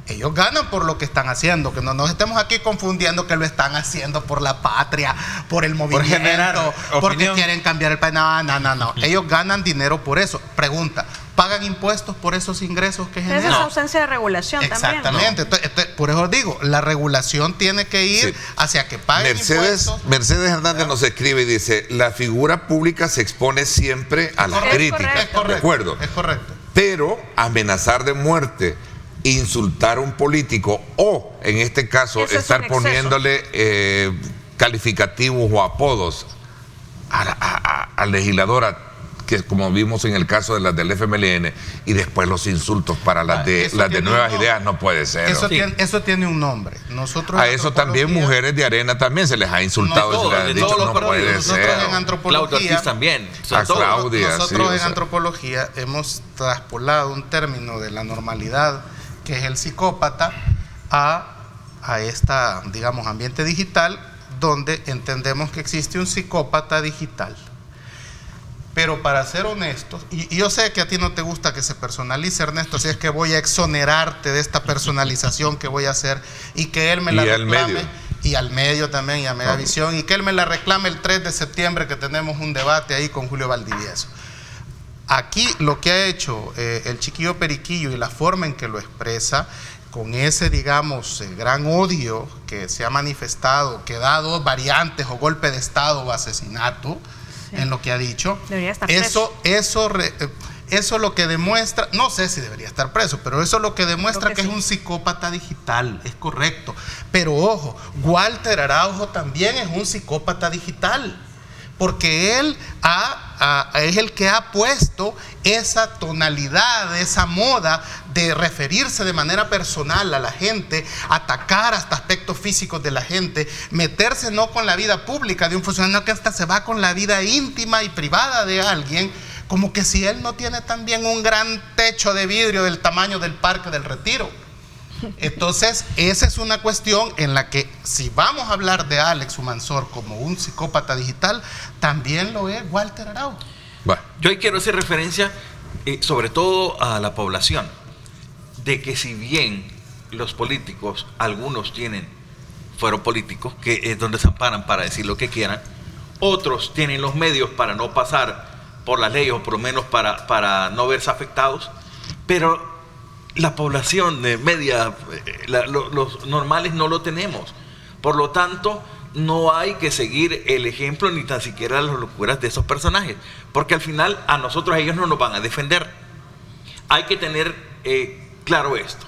Ellos ganan por lo que están haciendo, que no nos estemos aquí confundiendo que lo están haciendo por la patria, por el movimiento, por generar porque opinión. quieren cambiar el país. No. Ellos ganan dinero por eso. Pregunta, ¿pagan impuestos por esos ingresos que generan? Esa es ausencia de regulación Exactamente. también. Entonces, por eso digo, la regulación tiene que ir hacia que paguen impuestos. Mercedes Hernández nos escribe y dice, la figura pública se expone siempre a la crítica. Es correcto. ¿De acuerdo? Es correcto. Pero amenazar de muerte, insultar a un político o, en este caso, Eso es estar un exceso. poniéndole calificativos o apodos al legislador, que como vimos en el caso de las del FMLN, y después los insultos para las de Nuevas Ideas, no puede ser. Eso tiene un nombre. Nosotros A eso también mujeres de Arena también se les ha insultado, No, se les ha de dicho, todos los no partidos. puede Nosotros ser. en antropología, Claudio Ortiz también. O sea, A todos. Claudia, nosotros sí, en antropología hemos traspolado un término de la normalidad, que es el psicópata, a esta, digamos, ambiente digital, donde entendemos que existe un psicópata digital. Pero para ser honestos, y yo sé que a ti no te gusta que se personalice, Ernesto, así es que voy a exonerarte de esta personalización que voy a hacer y que él me la reclame. Y al medio también, y a Megavisión, y que él me la reclame el 3 de septiembre, que tenemos un debate ahí con Julio Valdivieso. Aquí lo que ha hecho el chiquillo Periquillo y la forma en que lo expresa, con ese, digamos, gran odio que se ha manifestado, que da dos variantes, o golpe de Estado o asesinato, en lo que ha dicho, Debería estar preso. eso lo que demuestra, no sé si debería estar preso, pero eso lo que demuestra Creo que que es sí. un psicópata digital, es correcto. Pero ojo, Walter Araujo también es un psicópata digital, porque él es el que ha puesto esa tonalidad, esa moda de referirse de manera personal a la gente, atacar hasta aspectos físicos de la gente, meterse no con la vida pública de un funcionario, que hasta se va con la vida íntima y privada de alguien, como que si él no tiene también un gran techo de vidrio del tamaño del Parque del Retiro. Entonces, esa es una cuestión en la que, si vamos a hablar de Alex Humansor como un psicópata digital, también lo es Walter Araujo. Bueno, Yo ahí quiero hacer referencia sobre todo a la población, de que si bien los políticos, algunos fueron políticos, que es donde se amparan para decir lo que quieran, otros tienen los medios para no pasar por la ley, o por lo menos para no verse afectados, pero la población media, los normales no lo tenemos. Por lo tanto, no hay que seguir el ejemplo ni tan siquiera las locuras de esos personajes, porque al final a nosotros, ellos no nos van a defender. Hay que tener claro esto: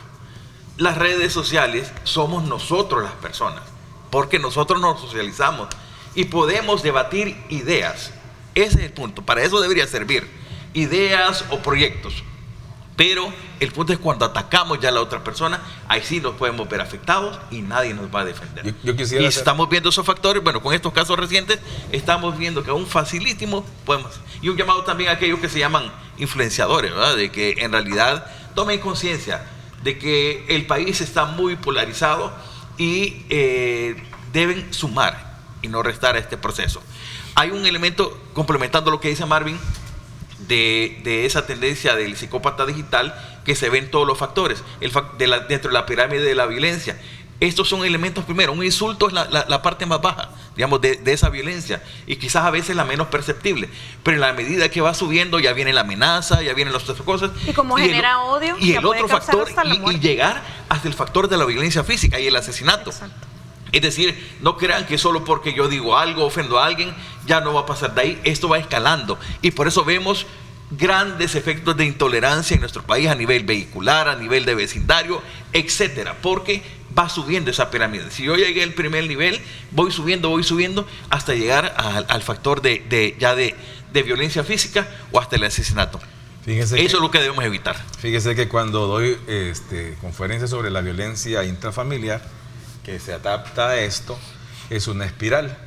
las redes sociales somos nosotros las personas, porque nosotros nos socializamos y podemos debatir ideas. Ese es el punto. Para eso debería servir ideas o proyectos. Pero el punto es cuando atacamos ya a la otra persona, ahí sí nos podemos ver afectados y nadie nos va a defender. Yo quisiera y hacer... estamos viendo esos factores. Bueno, con estos casos recientes estamos viendo que aún facilísimo podemos. Y un llamado también a aquellos que se llaman influenciadores, ¿verdad? De que en realidad tomen conciencia de que el país está muy polarizado y deben sumar y no restar a este proceso. Hay un elemento, complementando lo que dice Marvin, de esa tendencia del psicópata digital, que se ven todos los factores dentro de la pirámide de la violencia. Estos son elementos. Primero, un insulto es la parte más baja, digamos, de esa violencia, y quizás a veces la menos perceptible, pero en la medida que va subiendo ya viene la amenaza, ya vienen las otras cosas, y como genera odio, y ya el puede otro causar factor, hasta la y muerte. llegar hasta el factor de la violencia física y el asesinato. Exacto. Es decir, no crean que solo porque yo digo algo, ofendo a alguien, ya no va a pasar de ahí. Esto va escalando, y por eso vemos grandes efectos de intolerancia en nuestro país a nivel vehicular, a nivel de vecindario, etcétera, porque va subiendo esa pirámide. Si yo llegué al primer nivel, voy subiendo hasta llegar al factor de violencia física o hasta el asesinato. Eso es lo que debemos evitar. Fíjese que cuando doy conferencias sobre la violencia intrafamiliar, que se adapta a esto, es una espiral,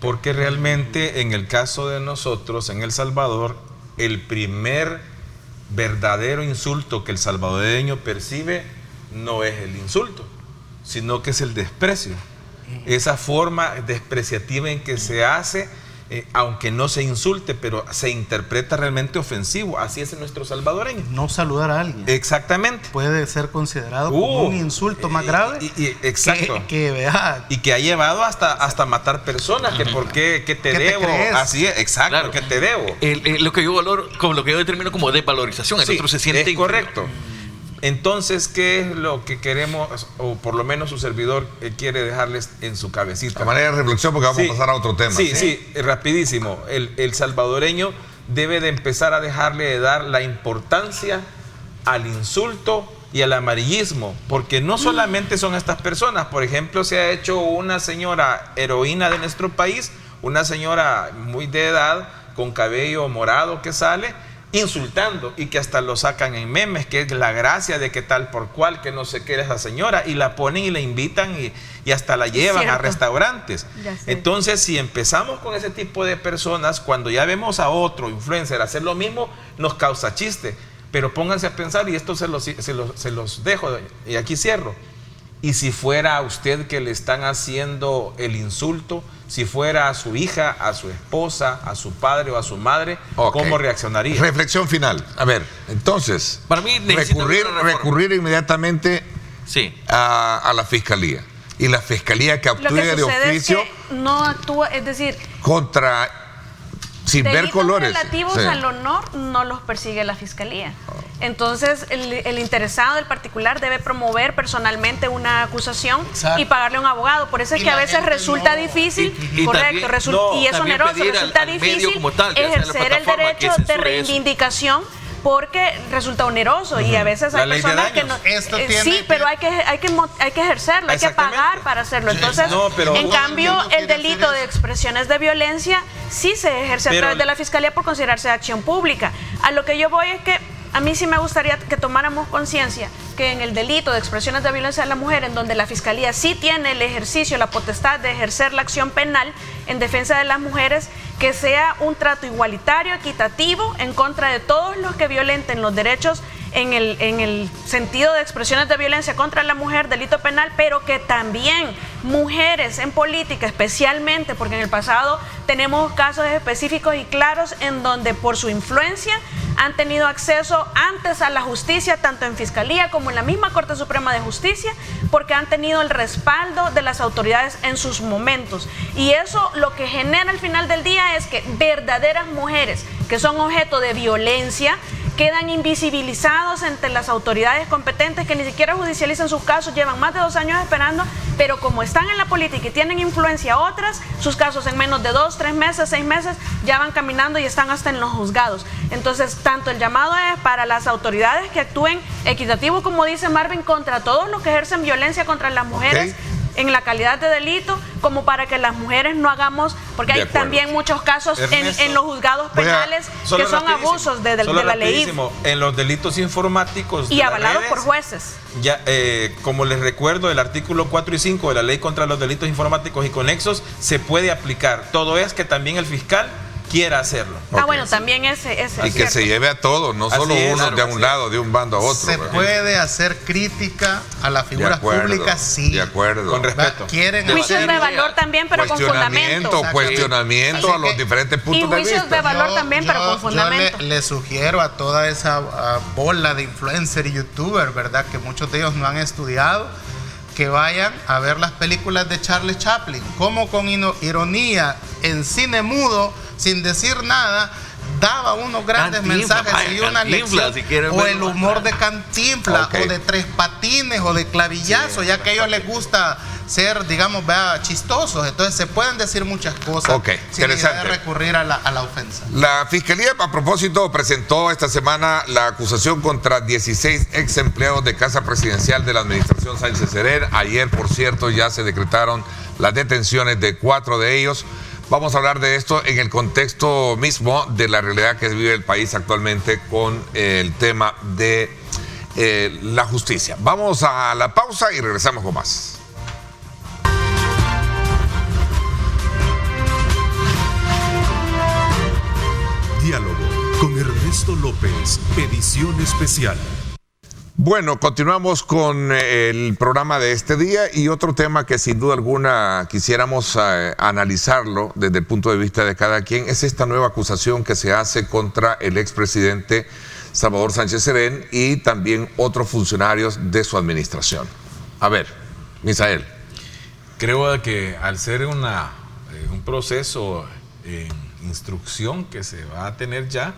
porque realmente en el caso de nosotros en El Salvador, el primer verdadero insulto que el salvadoreño percibe no es el insulto, sino que es el desprecio, esa forma despreciativa en que se hace, aunque no se insulte, pero se interpreta realmente ofensivo. Así es en nuestro salvadoreño. No saludar a alguien. Exactamente. Puede ser considerado como un insulto más grave. Exacto. Vea. Y que ha llevado hasta matar personas. Que por qué, que te debo. Así es, exacto, claro. Que te debo. Lo que yo valoro, como lo que yo determino como desvalorización. El otro se siente es correcto. Entonces, ¿qué es lo que queremos, o por lo menos su servidor quiere dejarles en su cabecita? De manera de reflexión, porque vamos a pasar a otro tema. Sí, rapidísimo. El salvadoreño debe de empezar a dejarle de dar la importancia al insulto y al amarillismo, porque no solamente son estas personas. Por ejemplo, se ha hecho una señora heroína de nuestro país, una señora muy de edad, con cabello morado que sale, insultando, y que hasta lo sacan en memes, que es la gracia de que tal por cual, que no sé qué es esa señora, y la ponen y la invitan y hasta la llevan a restaurantes. Entonces, si empezamos con ese tipo de personas, cuando ya vemos a otro influencer hacer lo mismo, nos causa chiste. Pero pónganse a pensar, y esto se los dejo, y aquí cierro. Y si fuera a usted que le están haciendo el insulto, si fuera a su hija, a su esposa, a su padre o a su madre, ¿cómo reaccionaría? Reflexión final. A ver, entonces, para mí recurrir inmediatamente a la fiscalía. Y la fiscalía que actúe de oficio. Es que no actúa, es decir, sin ver colores. Relativos al honor no los persigue la fiscalía. Entonces, el interesado, el particular, debe promover personalmente una acusación y pagarle a un abogado. Por eso es que a veces resulta difícil, correcto, y es oneroso, resulta difícil ejercer el derecho de reivindicación. Porque resulta oneroso y a veces hay personas que no. Pero hay que ejercerlo, hay que pagar para hacerlo. Entonces, en cambio, el delito de expresiones de violencia sí se ejerce a través de la fiscalía por considerarse de acción pública. A lo que yo voy es que a mí sí me gustaría que tomáramos conciencia que en el delito de expresiones de violencia a la mujer, en donde la fiscalía sí tiene el ejercicio, la potestad de ejercer la acción penal en defensa de las mujeres, que sea un trato igualitario, equitativo, en contra de todos los que violenten los derechos en el sentido de expresiones de violencia contra la mujer, delito penal, pero que también mujeres en política, especialmente, porque en el pasado tenemos casos específicos y claros en donde por su influencia han tenido acceso antes a la justicia, tanto en Fiscalía como en la misma Corte Suprema de Justicia, porque han tenido el respaldo de las autoridades en sus momentos. Y eso lo que genera al final del día es que verdaderas mujeres que son objeto de violencia quedan invisibilizados entre las autoridades competentes que ni siquiera judicializan sus casos, llevan más de 2 años esperando, pero como están en la política y tienen influencia otras, sus casos en menos de 2, 3 meses, 6 meses ya van caminando y están hasta en los juzgados. Entonces, tanto el llamado es para las autoridades que actúen equitativo, como dice Marvin, contra todos los que ejercen violencia contra las mujeres, en la calidad de delito, como para que las mujeres no hagamos, porque hay también muchos casos en los juzgados penales que son abusos de la ley. En los delitos informáticos y avalados por jueces. Ya, como les recuerdo, el artículo 4 y 5 de la ley contra los delitos informáticos y conexos se puede aplicar. Todo es que también el fiscal quiera hacerlo. Bueno, también ese y que se lleve a todos, no solo uno de un lado, de un bando a otro. Se puede hacer crítica a las figuras públicas, sí. De acuerdo. Con respeto. Juicios de valor también, pero con fundamento. Cuestionamiento a los diferentes puntos de vista. Y juicios de valor también, pero con fundamento. Yo le sugiero a toda esa bola de influencers y youtubers, ¿verdad? Que muchos de ellos no han estudiado, que vayan a ver las películas de Charlie Chaplin, como con ironía, en cine mudo, sin decir nada, daba unos grandes mensajes y una lección, o el humor de Cantinflas, o de Tres Patines, o de Clavillazo, ya que a ellos les gusta ser, digamos, chistosos. Entonces se pueden decir muchas cosas sin necesidad de recurrir a la ofensa. La Fiscalía, a propósito, presentó esta semana la acusación contra 16 ex empleados de Casa Presidencial de la Administración Sánchez Serén. Ayer, por cierto, ya se decretaron las detenciones de 4 de ellos. Vamos a hablar de esto en el contexto mismo de la realidad que vive el país actualmente con el tema de la justicia. Vamos a la pausa y regresamos con más. Diálogo con Ernesto López, edición especial. Bueno, continuamos con el programa de este día y otro tema que sin duda alguna quisiéramos analizarlo desde el punto de vista de cada quien es esta nueva acusación que se hace contra el expresidente Salvador Sánchez Serén y también otros funcionarios de su administración. A ver, Misael. Creo que al ser un proceso en instrucción que se va a tener ya,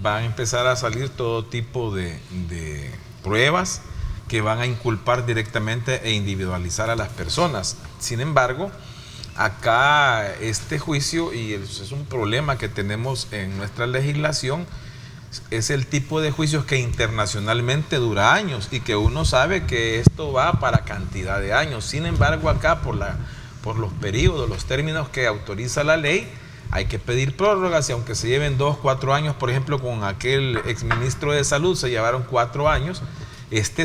van a empezar a salir todo tipo de pruebas que van a inculpar directamente e individualizar a las personas. Sin embargo, acá este juicio, y es un problema que tenemos en nuestra legislación, es el tipo de juicios que internacionalmente dura años y que uno sabe que esto va para cantidad de años. Sin embargo, acá por los periodos, los términos que autoriza la ley, hay que pedir prórrogas y aunque se lleven 2, 4 años, por ejemplo, con aquel exministro de Salud se llevaron 4 años,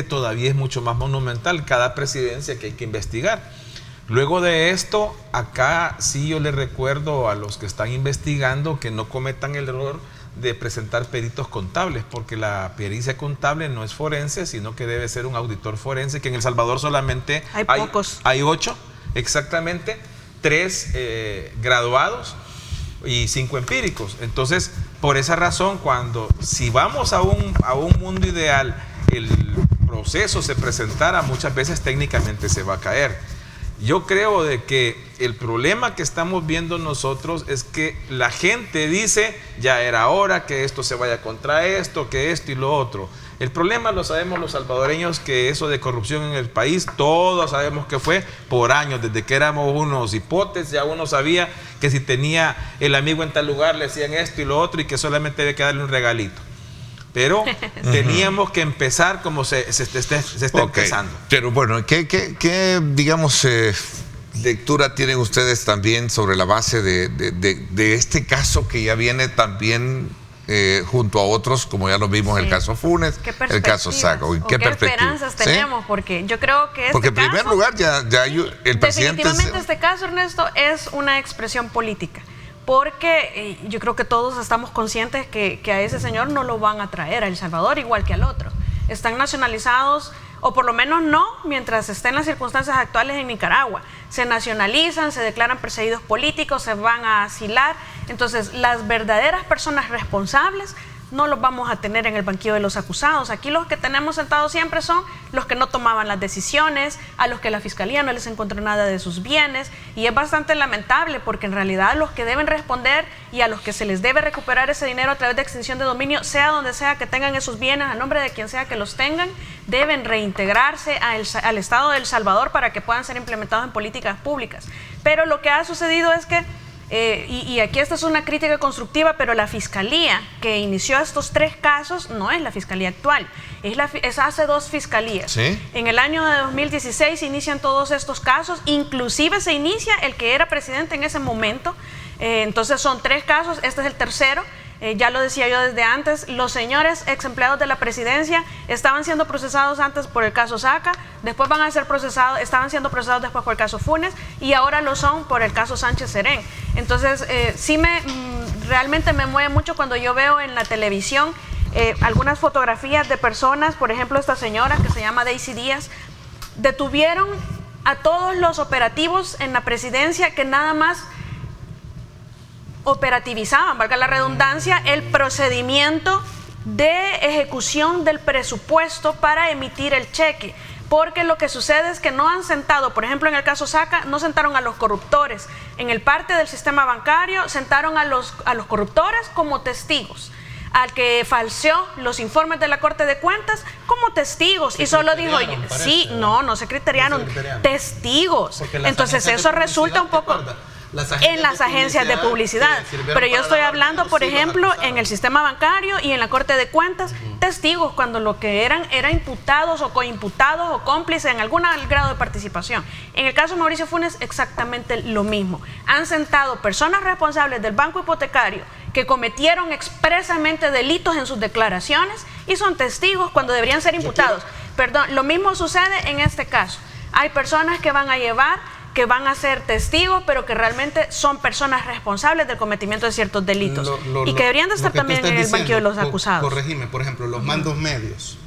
todavía es mucho más monumental, cada presidencia que hay que investigar. Luego de esto, acá sí yo le recuerdo a los que están investigando que no cometan el error de presentar peritos contables, porque la pericia contable no es forense, sino que debe ser un auditor forense, que en El Salvador solamente hay 8, exactamente, 3 graduados y 5 empíricos. Entonces, por esa razón, si vamos a un mundo ideal, el proceso se presentara, muchas veces técnicamente se va a caer. Yo creo de que el problema que estamos viendo nosotros es que la gente dice, ya era hora que esto se vaya contra esto, que esto y lo otro. El problema lo sabemos los salvadoreños, que eso de corrupción en el país, todos sabemos que fue por años, desde que éramos unos hipotes, ya uno sabía que si tenía el amigo en tal lugar le hacían esto y lo otro y que solamente había que darle un regalito. Pero teníamos que empezar como se está empezando. Pero bueno, ¿qué digamos, lectura tienen ustedes también sobre la base de este caso que ya viene también junto a otros, como ya lo vimos, el caso Funes, el caso Saco? ¿Qué esperanzas tenemos? Porque yo creo que en primer lugar ya el presidente... Definitivamente este caso, Ernesto, es una expresión política. Porque yo creo que todos estamos conscientes que a ese señor no lo van a traer a El Salvador igual que al otro. Están nacionalizados, o por lo menos no mientras estén las circunstancias actuales en Nicaragua. Se nacionalizan, se declaran perseguidos políticos, se van a asilar. Entonces, las verdaderas personas responsables no los vamos a tener en el banquillo de los acusados. Aquí los que tenemos sentados siempre son los que no tomaban las decisiones, a los que la fiscalía no les encontró nada de sus bienes, y es bastante lamentable porque en realidad los que deben responder y a los que se les debe recuperar ese dinero a través de extinción de dominio, sea donde sea que tengan esos bienes, a nombre de quien sea que los tengan, deben reintegrarse al Estado de El Salvador para que puedan ser implementados en políticas públicas. Pero lo que ha sucedido es que y aquí esta es una crítica constructiva, pero la fiscalía que inició estos 3 casos no es la fiscalía actual, es hace 2 fiscalías. ¿Sí? En el año de 2016 se inician todos estos casos, inclusive se inicia el que era presidente en ese momento. Entonces son 3 casos, este es el tercero. Ya lo decía yo desde antes, los señores ex empleados de la presidencia estaban siendo procesados antes por el caso Saca, después estaban siendo procesados después por el caso Funes y ahora lo son por el caso Sánchez Serén. Entonces realmente me mueve mucho cuando yo veo en la televisión algunas fotografías de personas, por ejemplo esta señora que se llama Daisy Díaz, detuvieron a todos los operativos en la presidencia que nada más operativizaban, valga la redundancia, el procedimiento de ejecución del presupuesto para emitir el cheque. Porque lo que sucede es que no han sentado, por ejemplo en el caso Saca, no sentaron a los corruptores. En el parte del sistema bancario sentaron a los corruptores como testigos. Al que falseó los informes de la Corte de Cuentas como testigos. Y solo dijo, sí, no se criteriaron, testigos. Entonces eso resulta un poco... en las agencias de publicidad. Pero yo estoy hablando, por ejemplo, en el sistema bancario y en la Corte de Cuentas, testigos cuando lo que eran imputados o coimputados o cómplices en algún grado de participación. En el caso de Mauricio Funes, exactamente lo mismo. Han sentado personas responsables del banco hipotecario que cometieron expresamente delitos en sus declaraciones y son testigos cuando deberían ser imputados. Perdón, lo mismo sucede en este caso. Hay personas que van a ser testigos, pero que realmente son personas responsables del cometimiento de ciertos delitos y que deberían de estar también en el banquillo de los acusados. Corregime, por ejemplo, los mandos medios.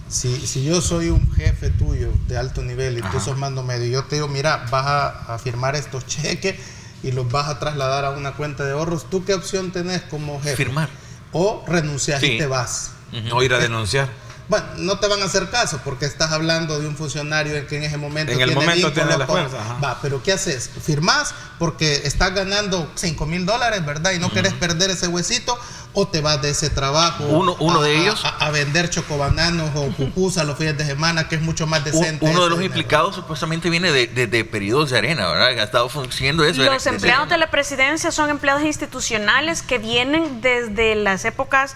Si yo soy un jefe tuyo de alto nivel y tú sos mando medio, y yo te digo, mira, vas a firmar estos cheques y los vas a trasladar a una cuenta de ahorros, ¿tú qué opción tenés como jefe? Firmar. O renuncias y te vas. O ir a denunciar. Bueno, no te van a hacer caso porque estás hablando de un funcionario que en ese momento tiene la fuerza. Va, pero ¿qué haces? ¿Firmás porque estás ganando $5,000, verdad? Y no querés perder ese huesito, o te vas de ese trabajo uno de ellos a vender chocobananos o pupusas los fines de semana, que es mucho más decente. Uno de los implicados supuestamente viene de periodos de arena, ¿verdad? Que ha estado funcionando eso. Los empleados de la presidencia son empleados institucionales que vienen desde las épocas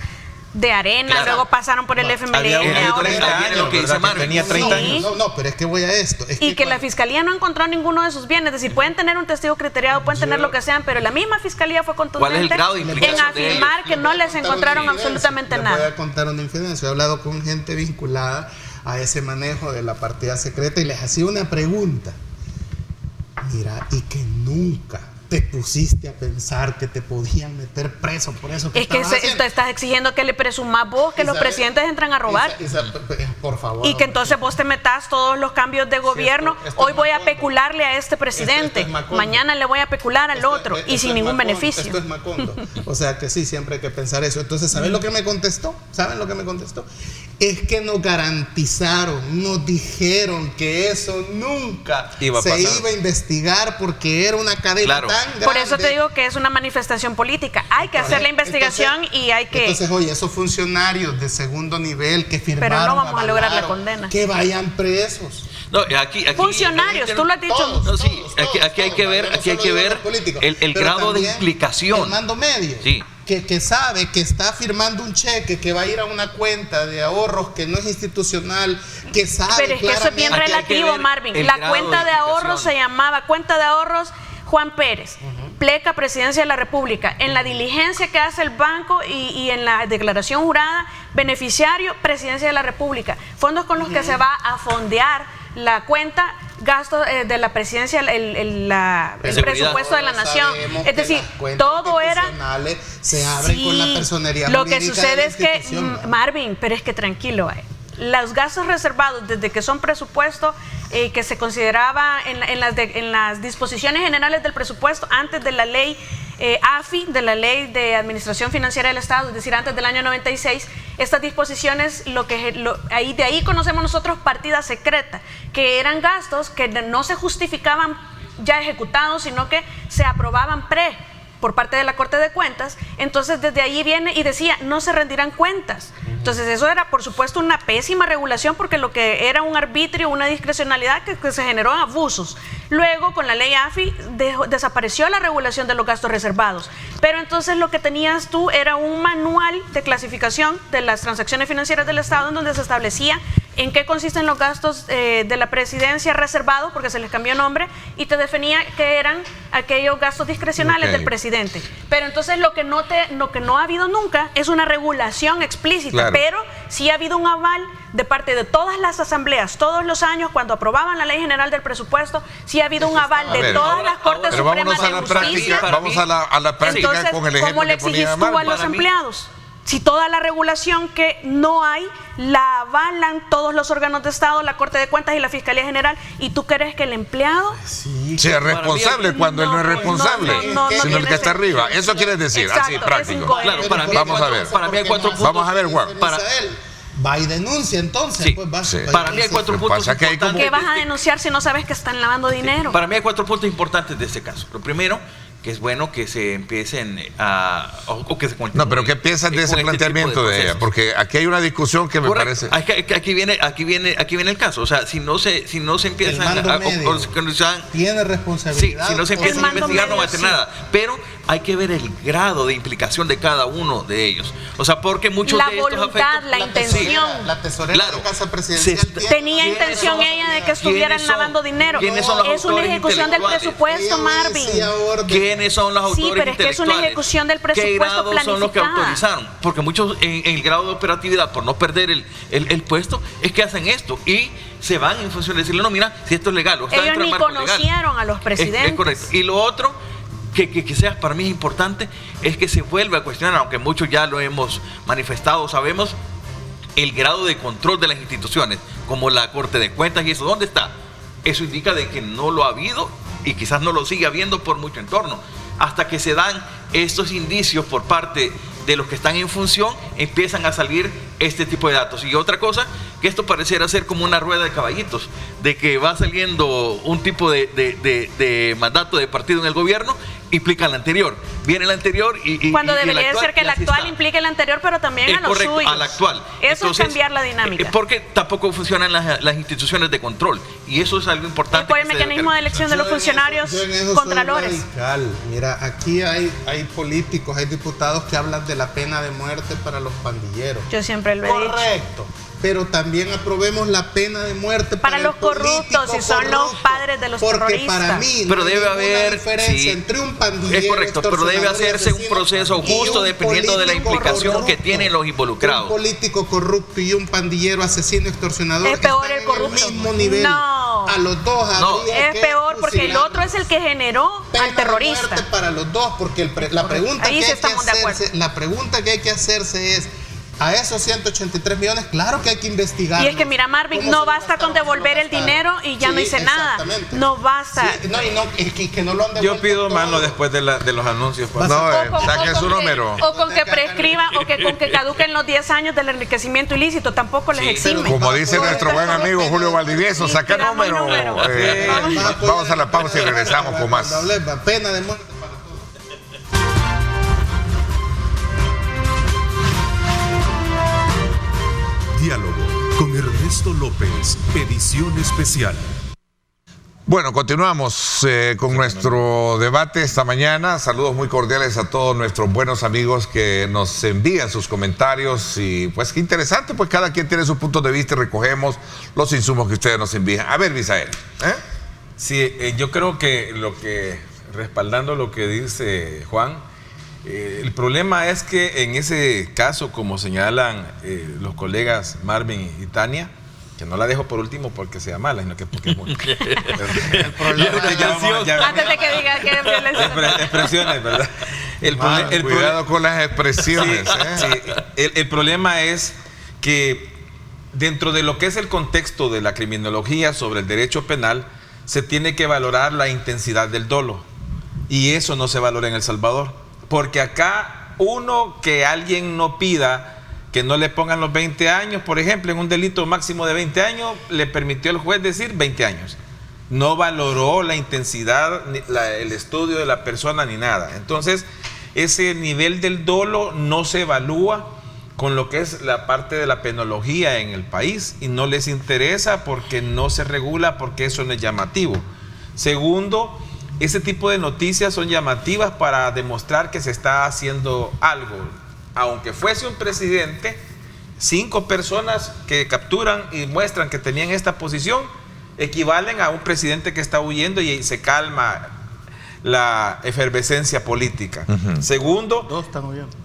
de arena, claro. Luego pasaron por el FMLN, ahora lo que dice Marvin. Tenía 30 años. No, pero es que voy a esto. Y que la fiscalía no ha encontrado ninguno de sus bienes. Es decir, pueden tener un testigo criteriado, pueden tener lo que sean, pero la misma fiscalía fue contundente ¿Cuál es el grado de en implicación de afirmar ellos? que no les encontraron absolutamente Les nada. voy a contar una infidencia. He hablado con gente vinculada a ese manejo de la partida secreta y les hacía una pregunta. Mira, y que nunca te pusiste a pensar que te podían meter preso por eso que Es que tú estás exigiendo que le presumas vos que los presidentes entran a robar. Por favor. Y que entonces vos te metas todos los cambios de gobierno. Hoy voy a pecularle a este presidente, mañana le voy a pecular al otro y sin ningún beneficio. Esto es Macondo. O sea que sí, siempre hay que pensar eso. Entonces, ¿saben lo que me contestó? ¿Saben lo que me contestó? Es que nos garantizaron, nos dijeron que eso nunca iba a investigar porque era una cadena tan grande. Por eso te digo que es una manifestación política. Hay que hacer la investigación y hay que... Entonces, oye, esos funcionarios de segundo nivel que firmaron, pero no vamos a lograr la condena. Que vayan presos. No, aquí funcionarios, tú lo has dicho. Todos, aquí hay que ver, el grado de implicación. El mando medio. Sí. Que sabe que está firmando un cheque que va a ir a una cuenta de ahorros que no es institucional, que sabe. Pero es que eso es bien relativo, Marvin. La cuenta de ahorros se llamaba cuenta de ahorros Juan Pérez, pleca Presidencia de la República. En la diligencia que hace el banco y en la declaración jurada, beneficiario, Presidencia de la República. Fondos con los que se va a fondear la cuenta, gastos de la presidencia, el presupuesto de la nación. Es decir, todo era... Se abren con la personería lo que jurídica sucede de la es que, institución. Marvin, pero es que tranquilo, los gastos reservados desde que son presupuesto, que se consideraba en las disposiciones generales del presupuesto antes de la ley AFI, de la Ley de Administración Financiera del Estado, es decir, antes del año 96, estas disposiciones, de ahí conocemos nosotros partida secreta, que eran gastos que no se justificaban ya ejecutados, sino que se aprobaban por parte de la Corte de Cuentas. Entonces desde ahí viene y decía, no se rendirán cuentas. Entonces eso era por supuesto una pésima regulación, porque lo que era un arbitrio, una discrecionalidad que se generó en abusos. Luego con la ley AFI desapareció la regulación de los gastos reservados, pero entonces lo que tenías tú era un manual de clasificación de las transacciones financieras del Estado, en donde se establecía en qué consisten los gastos de la presidencia reservados, porque se les cambió nombre, y te definía que eran aquellos gastos discrecionales del presidente. Pero entonces lo que no ha habido nunca es una regulación explícita, pero sí ha habido un aval de parte de todas las asambleas, todos los años, cuando aprobaban la Ley General del Presupuesto, sí ha habido un aval de todas las Cortes Supremas de Justicia. Vamos a la práctica. Entonces, con el ejemplo ¿cómo le que ponía exigís tú a Marvin? los empleados? Si toda la regulación que no hay la avalan todos los órganos de Estado, la Corte de Cuentas y la Fiscalía General, y tú crees que el empleado sea responsable cuando él no es responsable, sino el que está arriba. Eso quiere decir, así práctico. Claro, vamos a ver. Para mí hay 4 puntos. Vamos a ver, Juan. Va y denuncia entonces. Sí, pues para mí hay 4 puntos importantes. ¿Qué vas a denunciar si no sabes que están lavando dinero? Para mí hay 4 puntos importantes de este caso. Lo primero, que es bueno que se empiecen o que se continúen. No, pero ¿qué piensas de ese planteamiento de ella? Porque aquí hay una discusión que me parece... Aquí viene el caso. O sea, si no se empiezan tiene responsabilidad. Sí, si no se empiezan a investigar no va a hacer nada. Pero hay que ver el grado de implicación de cada uno de ellos. O sea, porque muchos de estos voluntad, la intención. La tesorera de la Casa Presidencial tenía intención ella de que estuvieran lavando dinero. Es una ejecución del presupuesto, Marvin. ¿Quiénes son los autores intelectuales? Sí, pero es que es una ejecución del presupuesto planificada. ¿Qué grados son los que autorizaron? Porque muchos en el grado de operatividad, por no perder el puesto, es que hacen esto y se van en función de decirle, no, mira, si esto es legal o está ellos dentro del marco legal. Ellos ni conocieron a los presidentes. Es correcto. Y lo otro que sea para mí importante es que se vuelva a cuestionar, aunque muchos ya lo hemos manifestado, sabemos el grado de control de las instituciones, como la Corte de Cuentas y eso, ¿dónde está? Eso indica de que no lo ha habido y quizás no lo sigue habiendo por mucho entorno. Hasta que se dan estos indicios por parte de los que están en función, empiezan a salir este tipo de datos. Y otra cosa, que esto pareciera ser como una rueda de caballitos, de que va saliendo un tipo de mandato de partido en el gobierno, implica el anterior. Viene el anterior y cuando debería actual, ser que el actual implique el anterior, pero también a los correcto, suyos. al actual. Eso Entonces, es cambiar la dinámica. Porque tampoco funcionan las instituciones de control. Y eso es algo importante. Y por el mecanismo de elección de los funcionarios contralores. Mira, aquí hay políticos, hay diputados que hablan de la pena de muerte para los pandilleros. Yo siempre lo he dicho. Correcto. Pero también aprobemos la pena de muerte para los corruptos, si son los padres de los terroristas. Porque para mí pero no debe hay ninguna haber diferencia entre un pandillero, es correcto, pero debe hacerse un proceso justo dependiendo de la implicación corrupto, que tienen los involucrados. Un político corrupto y un pandillero asesino extorsionador Es peor están el corrupto. en el mismo nivel. No. A los dos habría Es que peor porque el otro es el que generó pena al terrorista. de muerte para los dos, porque la pregunta Ahí que sí hay que estamos de acuerdo. hacerse, la pregunta que hay que hacerse es: a esos 183 millones, claro que hay que investigar. Y es que mira, Marvin, no basta con devolver el dinero y ya no hice nada. No basta. Sí, que no lo han devuelto. Yo pido todo. mano después de los anuncios. No, saque su número. O con que prescriban o que con que caduquen los 10 años del enriquecimiento ilícito, tampoco les exime. Como dice nuestro buen amigo Julio Valdivieso, saca Tiramos número. número. Vamos a la pausa y regresamos con más. Pena de muerte. Diálogo con Ernesto López, edición especial. Bueno, continuamos con nuestro debate esta mañana. Saludos muy cordiales a todos nuestros buenos amigos que nos envían sus comentarios. Y pues qué interesante, pues cada quien tiene su punto de vista y recogemos los insumos que ustedes nos envían. A ver, Misael. Sí, yo creo que respaldando lo que dice Juan, el problema es que en ese caso, como señalan los colegas Marvin y Tania, que no la dejo por último porque sea mala, sino que porque es muy... El problema Antes de que diga que es violencia. Expresiones, ¿verdad? Cuidado con las expresiones. El problema es que dentro de lo que es el contexto de la criminología sobre el derecho penal, se tiene que valorar la intensidad del dolo. Y eso no se valora en El Salvador. Porque acá que alguien no pida que no le pongan los 20 años, por ejemplo, en un delito máximo de 20 años, le permitió el juez decir 20 años. No valoró la intensidad, el estudio de la persona ni nada. Entonces, ese nivel del dolo no se evalúa con lo que es la parte de la penología en el país y no les interesa porque no se regula, porque eso no es llamativo. Segundo, ese tipo de noticias son llamativas para demostrar que se está haciendo algo. Aunque fuese un presidente, 5 personas que capturan y muestran que tenían esta posición equivalen a un presidente que está huyendo y se calma la efervescencia política. Segundo, 2 están huyendo.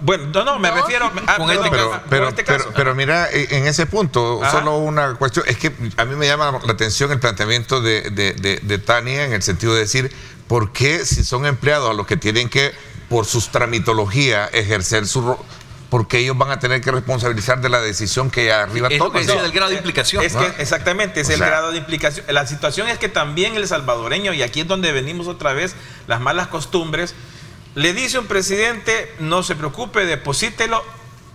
Bueno, no, me refiero con este caso. Pero mira, en ese punto, solo una cuestión, es que a mí me llama la atención el planteamiento de Tania en el sentido de decir, ¿por qué si son empleados a los que tienen que, por sus tramitología, ejercer su... porque ellos van a tener que responsabilizar de la decisión que arriba toman? Es lo que decía del grado de implicación. Es que exactamente, es el grado de implicación. La situación es que también el salvadoreño, y aquí es donde venimos otra vez, las malas costumbres, le dice un presidente, no se preocupe, deposítelo,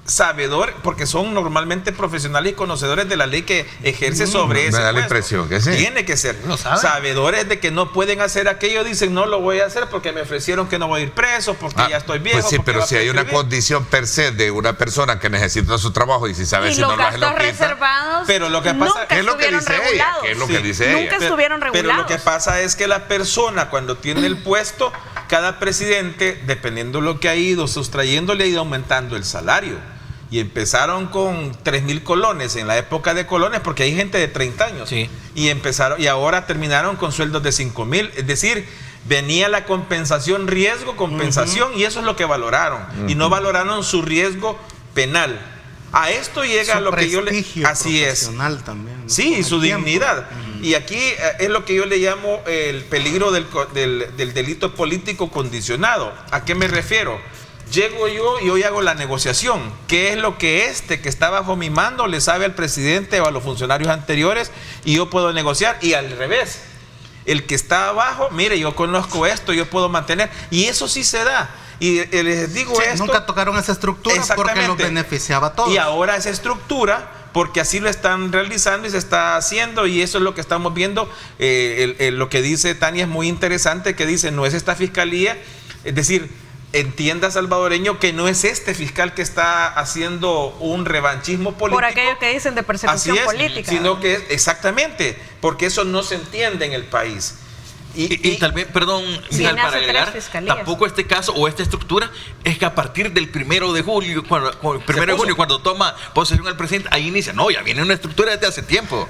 sabedor, porque son normalmente profesionales y conocedores de la ley que ejerce sobre ese me da la puesto. impresión que sí. Tiene que ser. Sabedores de que no pueden hacer aquello, dicen, no lo voy a hacer porque me ofrecieron que no voy a ir preso, porque ya estoy viejo. Pues sí, pero si hay una condición per se de una persona que necesita su trabajo y si sabe y si no lo hace, lo quita. Reservados, pero lo que pasa es lo que dice ella, que es lo que dice ella. Nunca estuvieron regulados. Pero lo que pasa es que la persona cuando tiene el puesto, cada presidente, dependiendo de lo que ha ido sustrayendo, le ha ido aumentando el salario. Y empezaron con 3,000 colones en la época de colones, porque hay gente de 30 años. Sí. Y ahora terminaron con sueldos de 5,000. Es decir, venía la compensación, riesgo, compensación, y eso es lo que valoraron. Y no valoraron su riesgo penal. A esto llega lo que yo le... Así es. También, ¿no? Sí, y su dignidad. Y aquí es lo que yo le llamo el peligro del delito político condicionado. ¿A qué me refiero? llego yo y hoy hago la negociación. ¿Qué es lo que que está bajo mi mando le sabe al presidente o a los funcionarios anteriores y yo puedo negociar? Y al revés, el que está abajo, mire, yo conozco esto, yo puedo mantener, y eso sí se da. Y les digo esto. Nunca tocaron esa estructura porque los beneficiaba a todos. Y ahora esa estructura, porque así lo están realizando y se está haciendo, y eso es lo que estamos viendo. Lo que dice Tania es muy interesante, que dice, no es esta fiscalía, es decir, entienda, salvadoreño, que no es este fiscal que está haciendo un revanchismo político. Por aquello que dicen de persecución política. Sino que es, exactamente, porque eso no se entiende en el país. Y tal vez, perdón, para agregar, tampoco este caso o esta estructura es que a partir del 1 de julio, cuando toma posesión el presidente, ahí inicia. No, ya viene una estructura desde hace tiempo.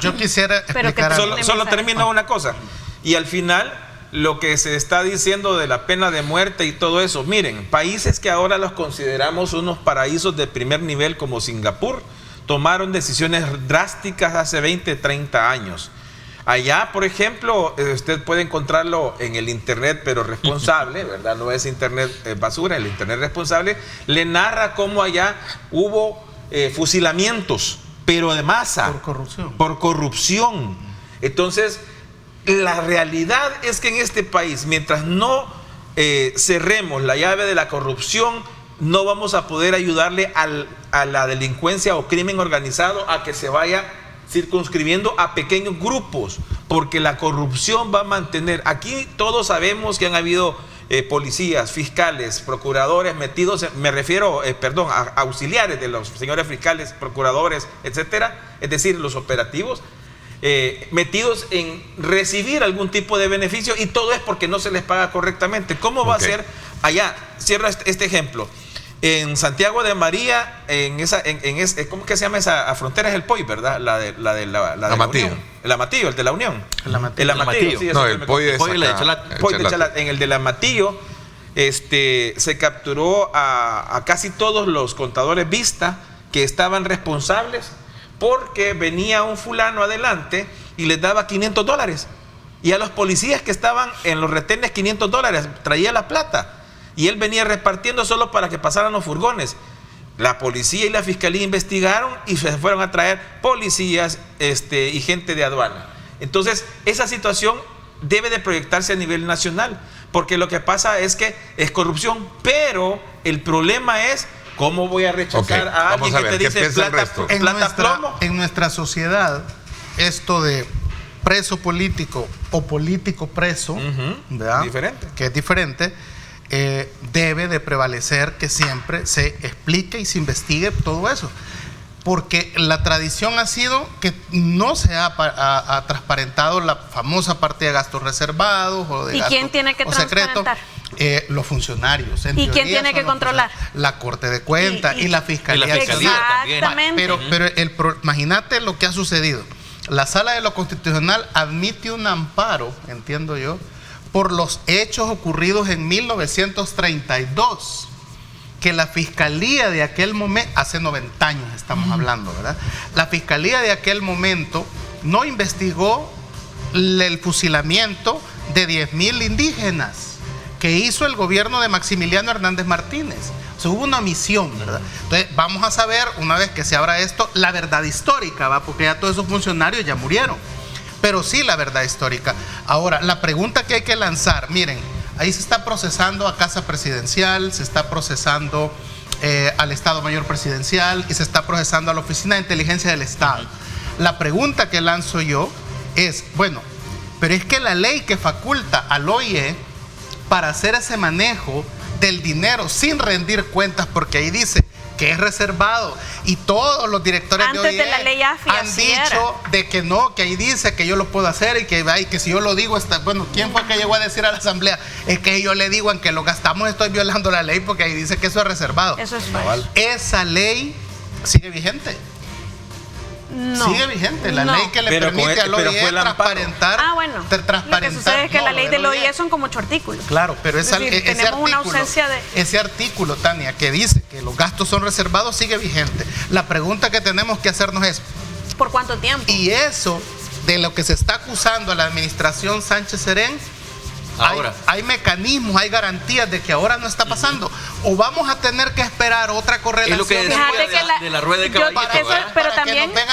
Yo quisiera explicar algo. Solo termino una cosa. Y al final, lo que se está diciendo de la pena de muerte y todo eso, miren, países que ahora los consideramos unos paraísos de primer nivel como Singapur, tomaron decisiones drásticas hace 20, 30 años. Allá, por ejemplo, usted puede encontrarlo en el internet, pero responsable, ¿verdad? No es internet basura, el internet responsable, le narra cómo allá hubo fusilamientos, pero de masa. Por corrupción. Entonces, la realidad es que en este país, mientras no cerremos la llave de la corrupción, no vamos a poder ayudarle a la delincuencia o crimen organizado a que se vaya circunscribiendo a pequeños grupos, porque la corrupción va a mantener. Aquí todos sabemos que han habido policías, fiscales, procuradores metidos, me refiero, a auxiliares de los señores fiscales, procuradores, etcétera, es decir, los operativos, metidos en recibir algún tipo de beneficio, y todo es porque no se les paga correctamente. ¿Cómo va a ser allá? Cierro este ejemplo. En Santiago de María, ¿cómo que se llama esa frontera? Es el POI, ¿verdad? La de Amatillo. El Amatillo, el de la Unión. El Amatillo. Sí, no, el POI es Chalat. En el del Amatillo, se capturó a casi todos los contadores Vista que estaban responsables, porque venía un fulano adelante y les daba $500. Y a los policías que estaban en los retenes, $500, traía la plata. Y él venía repartiendo solo para que pasaran los furgones. La policía y la fiscalía investigaron y se fueron a traer policías y gente de aduana. Entonces, esa situación debe de proyectarse a nivel nacional, porque lo que pasa es que es corrupción, pero el problema es cómo voy a rechazar a alguien que te dice plata plomo. En nuestra sociedad, esto de preso político o político preso, ¿verdad? Que es diferente. Debe de prevalecer que siempre se explique y se investigue todo eso, porque la tradición ha sido que no se ha transparentado la famosa parte de gastos reservados o de gastos quién tiene que transparentar? Los funcionarios. ¿Y quién tiene que controlar? La Corte de Cuentas y la Fiscalía. Exactamente. Pero imagínate lo que ha sucedido. La Sala de lo Constitucional admite un amparo, entiendo yo, por los hechos ocurridos en 1932, que la Fiscalía de aquel momento, hace 90 años estamos hablando, ¿verdad? La Fiscalía de aquel momento no investigó el fusilamiento de 10,000 indígenas que hizo el gobierno de Maximiliano Hernández Martínez. O sea, hubo una omisión, ¿verdad? Entonces, vamos a saber, una vez que se abra esto, la verdad histórica, ¿va? Porque ya todos esos funcionarios ya murieron. Pero sí la verdad histórica. Ahora, la pregunta que hay que lanzar, miren, ahí se está procesando a Casa Presidencial, se está procesando al Estado Mayor Presidencial y se está procesando a la Oficina de Inteligencia del Estado. La pregunta que lanzo yo es, bueno, pero es que la ley que faculta al OIE para hacer ese manejo del dinero sin rendir cuentas, porque ahí dice que es reservado, y todos los directores antes de OIE de la ley AFI han dicho de que no, que ahí dice que yo lo puedo hacer y que si yo lo digo, bueno, ¿quién fue que llegó a decir a la asamblea? Es que yo le digo, aunque lo gastamos, estoy violando la ley, porque ahí dice que eso es reservado. Eso es falso. Esa ley sigue vigente. No. Sigue vigente la ley que le permite al OIE transparentar. Lo que sucede es que la ley del OIE son como 8 artículos. Claro, pero ese artículo, Tania, que dice que los gastos son reservados, sigue vigente. La pregunta que tenemos que hacernos es, ¿por cuánto tiempo? Y eso de lo que se está acusando a la administración Sánchez Serén hay mecanismos, hay garantías de que ahora no está pasando. O vamos a tener que esperar otra correlación. Es lo que decía de la rueda de caballito. Pero también te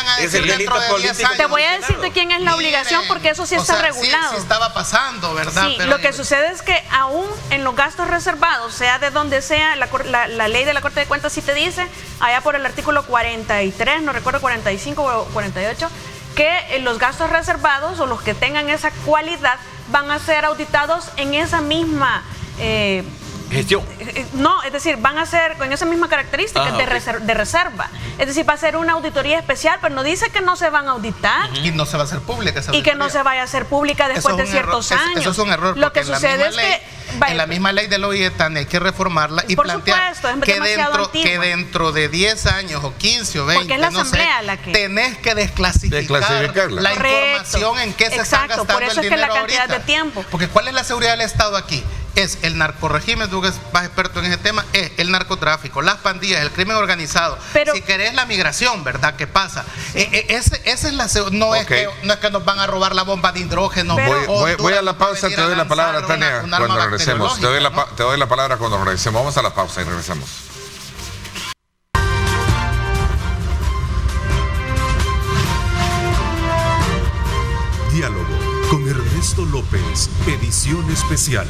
voy a decir de quién es la obligación, porque eso sí está regulado. Sí estaba pasando, ¿verdad? Sí, pero lo que sucede es que aún en los gastos reservados, sea de donde sea, la ley de la Corte de Cuentas sí te dice, allá por el artículo 43, no recuerdo 45 o 48, que los gastos reservados o los que tengan esa cualidad van a ser auditados en esa misma gestión. No, es decir, van a ser con esa misma característica de reserva. Es decir, va a ser una auditoría especial, pero no dice que no se van a auditar. Y no se va a hacer pública esa auditoría. Y que no se vaya a hacer pública después de ciertos años. Eso es un error. Lo que sucede es que en la misma ley de la OIE hay que reformarla y por plantear supuesto, es que dentro de 10 años o 15 o 20, porque es la asamblea la que tenés que desclasificar la información en qué se está gastando por eso el dinero es que la cantidad ahorita. de tiempo. Porque ¿cuál es la seguridad del Estado aquí? Es el narcorrégimen, tú que eres más experto en ese tema, es el narcotráfico, las pandillas, el crimen organizado. Pero, si querés la migración, ¿verdad? ¿Qué pasa? Sí. Esa es la no es que nos van a robar la bomba de hidrógeno. Voy a la pausa, te doy la palabra, Tania, cuando regresemos. Te doy la palabra cuando regresemos. Vamos a la pausa y regresamos. Diálogo con Ernesto López, edición especial.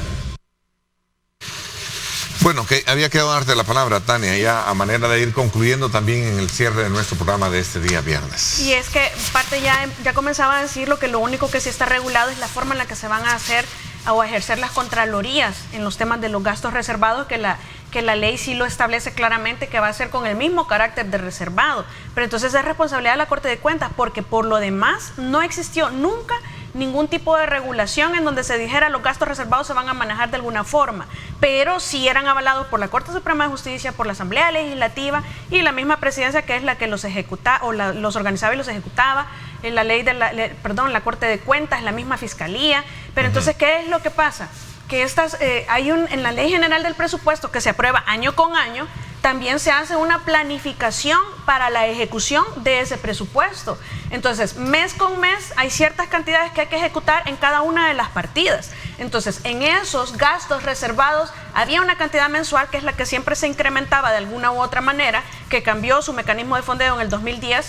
Bueno, que había quedado darte la palabra, Tania, ya a manera de ir concluyendo también en el cierre de nuestro programa de este día viernes. Y es que parte ya comenzaba a decir lo único que sí está regulado es la forma en la que se van a hacer o a ejercer las contralorías en los temas de los gastos reservados, que la ley sí lo establece claramente, que va a ser con el mismo carácter de reservado. Pero entonces es responsabilidad de la Corte de Cuentas, porque por lo demás no existió nunca ningún tipo de regulación en donde se dijera los gastos reservados se van a manejar de alguna forma, pero sí eran avalados por la Corte Suprema de Justicia, por la Asamblea Legislativa y la misma presidencia, que es la que los ejecutaba o los organizaba y los ejecutaba. En la ley de la Corte de Cuentas, la misma Fiscalía. Pero entonces, ¿qué es lo que pasa? Que en la Ley General del Presupuesto, que se aprueba año con año, también se hace una planificación para la ejecución de ese presupuesto. Entonces, mes con mes hay ciertas cantidades que hay que ejecutar en cada una de las partidas. Entonces, en esos gastos reservados había una cantidad mensual que es la que siempre se incrementaba de alguna u otra manera, que cambió su mecanismo de fondeo en el 2010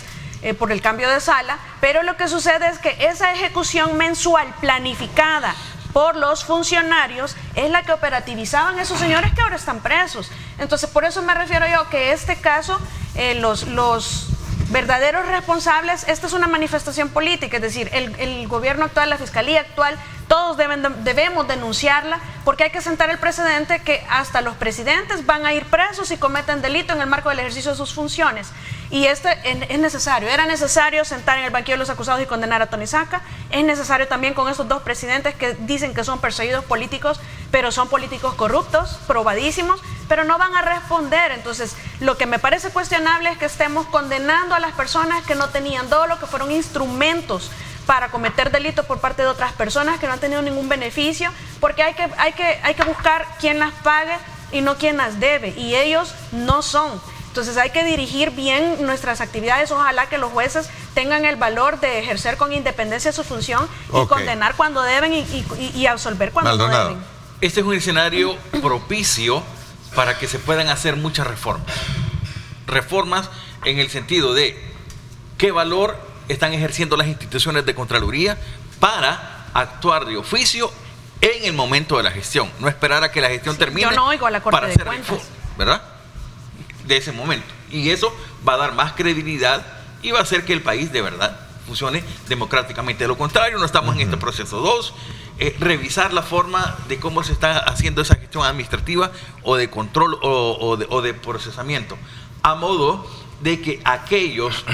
por el cambio de sala, pero lo que sucede es que esa ejecución mensual planificada por los funcionarios es la que operativizaban esos señores que ahora están presos. Entonces, por eso me refiero yo que este caso, los verdaderos responsables, esta es una manifestación política, es decir, el gobierno actual, la fiscalía actual, todos debemos denunciarla, porque hay que sentar el precedente que hasta los presidentes van a ir presos si cometen delito en el marco del ejercicio de sus funciones. Y es necesario, era necesario sentar en el banquillo de los acusados y condenar a Tony Saca. Es necesario también con estos dos presidentes que dicen que son perseguidos políticos, pero son políticos corruptos, probadísimos, pero no van a responder. Entonces, lo que me parece cuestionable es que estemos condenando a las personas que no tenían todo lo que fueron instrumentos para cometer delitos por parte de otras personas que no han tenido ningún beneficio, porque hay que buscar quién las pague y no quién las debe, y ellos no son. Entonces hay que dirigir bien nuestras actividades. Ojalá que los jueces tengan el valor de ejercer con independencia su función y condenar cuando deben y absolver cuando no deben. Este es un escenario propicio para que se puedan hacer muchas reformas. Reformas en el sentido de qué valor están ejerciendo las instituciones de Contraloría para actuar de oficio en el momento de la gestión. No esperar a que la gestión termine. Yo no oigo a la Corte de Cuentas, ¿verdad? De ese momento. Y eso va a dar más credibilidad y va a hacer que el país de verdad funcione democráticamente. De lo contrario, no estamos en este proceso. 2, revisar la forma de cómo se está haciendo esa gestión administrativa o de control o de procesamiento, a modo de que aquellos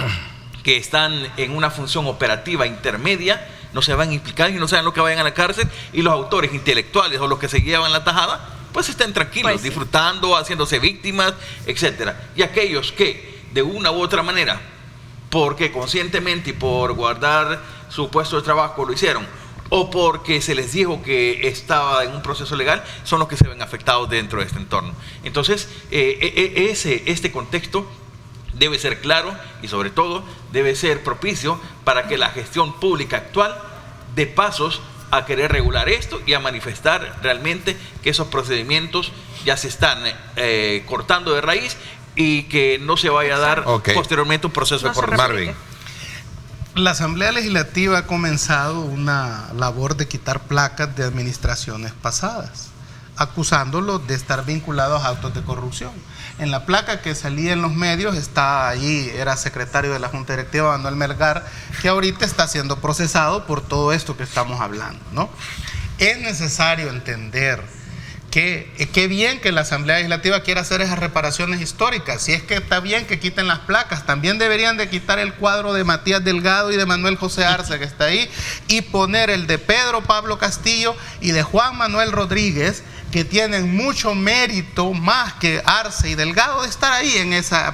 que están en una función operativa intermedia no se van a implicar y no saben lo que vayan a la cárcel, y los autores intelectuales o los que se llevan la tajada pues estén tranquilos, pues, disfrutando, haciéndose víctimas, etcétera. Y aquellos que de una u otra manera, porque conscientemente y por guardar su puesto de trabajo lo hicieron, o porque se les dijo que estaba en un proceso legal, son los que se ven afectados dentro de este entorno. Entonces, este contexto debe ser claro y sobre todo debe ser propicio para que la gestión pública actual dé pasos a querer regular esto y a manifestar realmente que esos procedimientos ya se están cortando de raíz y que no se vaya a dar posteriormente un proceso de corrección. Marvin. La Asamblea Legislativa ha comenzado una labor de quitar placas de administraciones pasadas, acusándolos de estar vinculados a actos de corrupción. En la placa que salía en los medios está allí, era secretario de la Junta Directiva Manuel Melgar, que ahorita está siendo procesado por todo esto que estamos hablando, ¿no? Es necesario entender que qué bien que la Asamblea Legislativa quiera hacer esas reparaciones históricas. Si es que está bien que quiten las placas, también deberían de quitar el cuadro de Matías Delgado y de Manuel José Arce que está ahí, y poner el de Pedro Pablo Castillo y de Juan Manuel Rodríguez, que tienen mucho mérito más que Arce y Delgado de estar ahí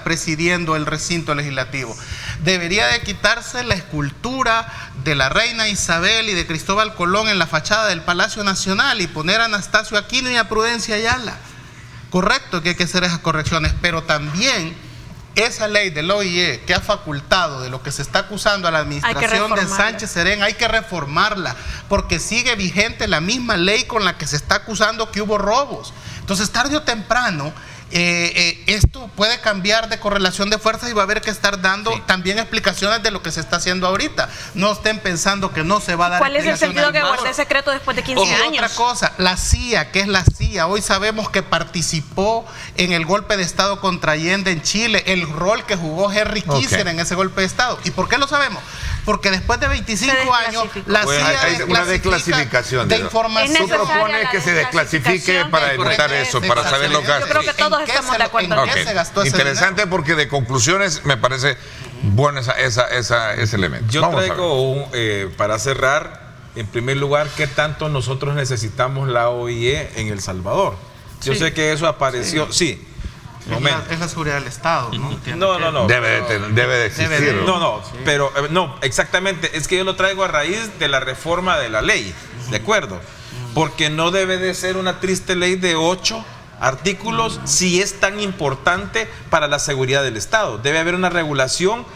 presidiendo el recinto legislativo. Debería de quitarse la escultura de la reina Isabel y de Cristóbal Colón en la fachada del Palacio Nacional y poner a Anastasio Aquino y a Prudencia Ayala. Correcto que hay que hacer esas correcciones, pero también esa ley del OIE que ha facultado de lo que se está acusando a la administración de Sánchez Serén, hay que reformarla, porque sigue vigente la misma ley con la que se está acusando que hubo robos. Entonces, tarde o temprano, esto puede cambiar de correlación de fuerzas y va a haber que estar dando también explicaciones de lo que se está haciendo ahorita. No estén pensando que no se va a dar. ¿Cuál es el sentido que guardé secreto después de 15 años? Otra cosa, la CIA, ¿qué es la CIA? Hoy sabemos que participó en el golpe de Estado contra Allende en Chile, el rol que jugó Henry Kissinger en ese golpe de Estado. ¿Y por qué lo sabemos? Porque después de 25 años la CIA hay una desclasificación de información. Tú propones que se desclasifique para evitar eso, para saber los gastos. Yo creo que todos estamos de acuerdo en eso. Interesante, porque de conclusiones me parece bueno ese elemento. Yo traigo para cerrar, en primer lugar, qué tanto nosotros necesitamos la OIE en El Salvador. Yo sé que eso apareció, es la seguridad del Estado, ¿no? No. Debe de existir. Pero no, exactamente. Es que yo lo traigo a raíz de la reforma de la ley, ¿de acuerdo? Porque no debe de ser una triste ley de 8 artículos si es tan importante para la seguridad del Estado. Debe haber una regulación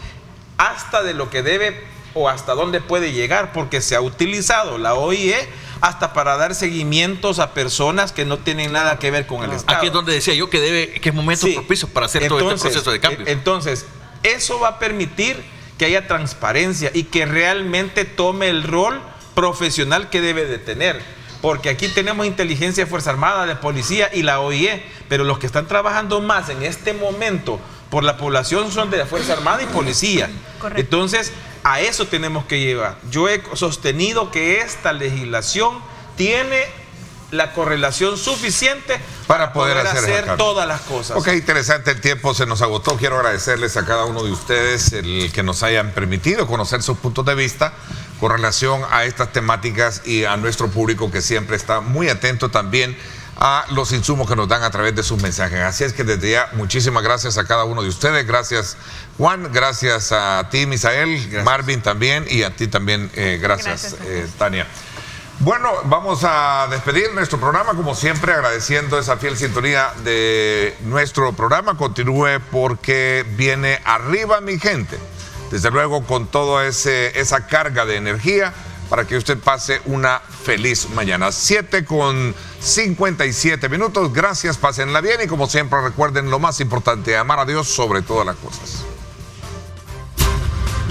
hasta de lo que debe o hasta dónde puede llegar, porque se ha utilizado la OIE hasta para dar seguimientos a personas que no tienen nada que ver con el Estado. Aquí es donde decía yo que es momento propicio para hacer todo este proceso de cambio. Entonces, eso va a permitir que haya transparencia y que realmente tome el rol profesional que debe de tener. Porque aquí tenemos inteligencia de Fuerza Armada, de policía y la OIE, pero los que están trabajando más en este momento por la población son de la Fuerza Armada y policía. Correcto. Entonces, a eso tenemos que llevar. Yo he sostenido que esta legislación tiene la correlación suficiente para poder hacer todas las cosas. Ok, interesante, el tiempo se nos agotó. Quiero agradecerles a cada uno de ustedes el que nos hayan permitido conocer sus puntos de vista con relación a estas temáticas y a nuestro público que siempre está muy atento también a los insumos que nos dan a través de sus mensajes. Así es que desde ya, muchísimas gracias a cada uno de ustedes. Gracias, Juan. Gracias a ti, Misael. Gracias. Marvin también. Y a ti también, gracias. Tania. Bueno, vamos a despedir nuestro programa, como siempre, agradeciendo esa fiel sintonía de nuestro programa. Continúe porque viene arriba, mi gente. Desde luego, con toda esa carga de energía para que usted pase una feliz mañana. 7:57. Gracias, pásenla bien y como siempre recuerden lo más importante, amar a Dios sobre todas las cosas.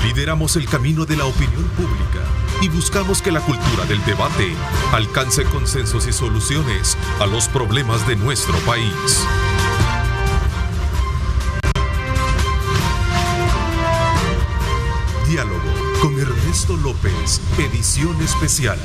Lideramos el camino de la opinión pública y buscamos que la cultura del debate alcance consensos y soluciones a los problemas de nuestro país. Diálogo con Ernesto López, edición especial.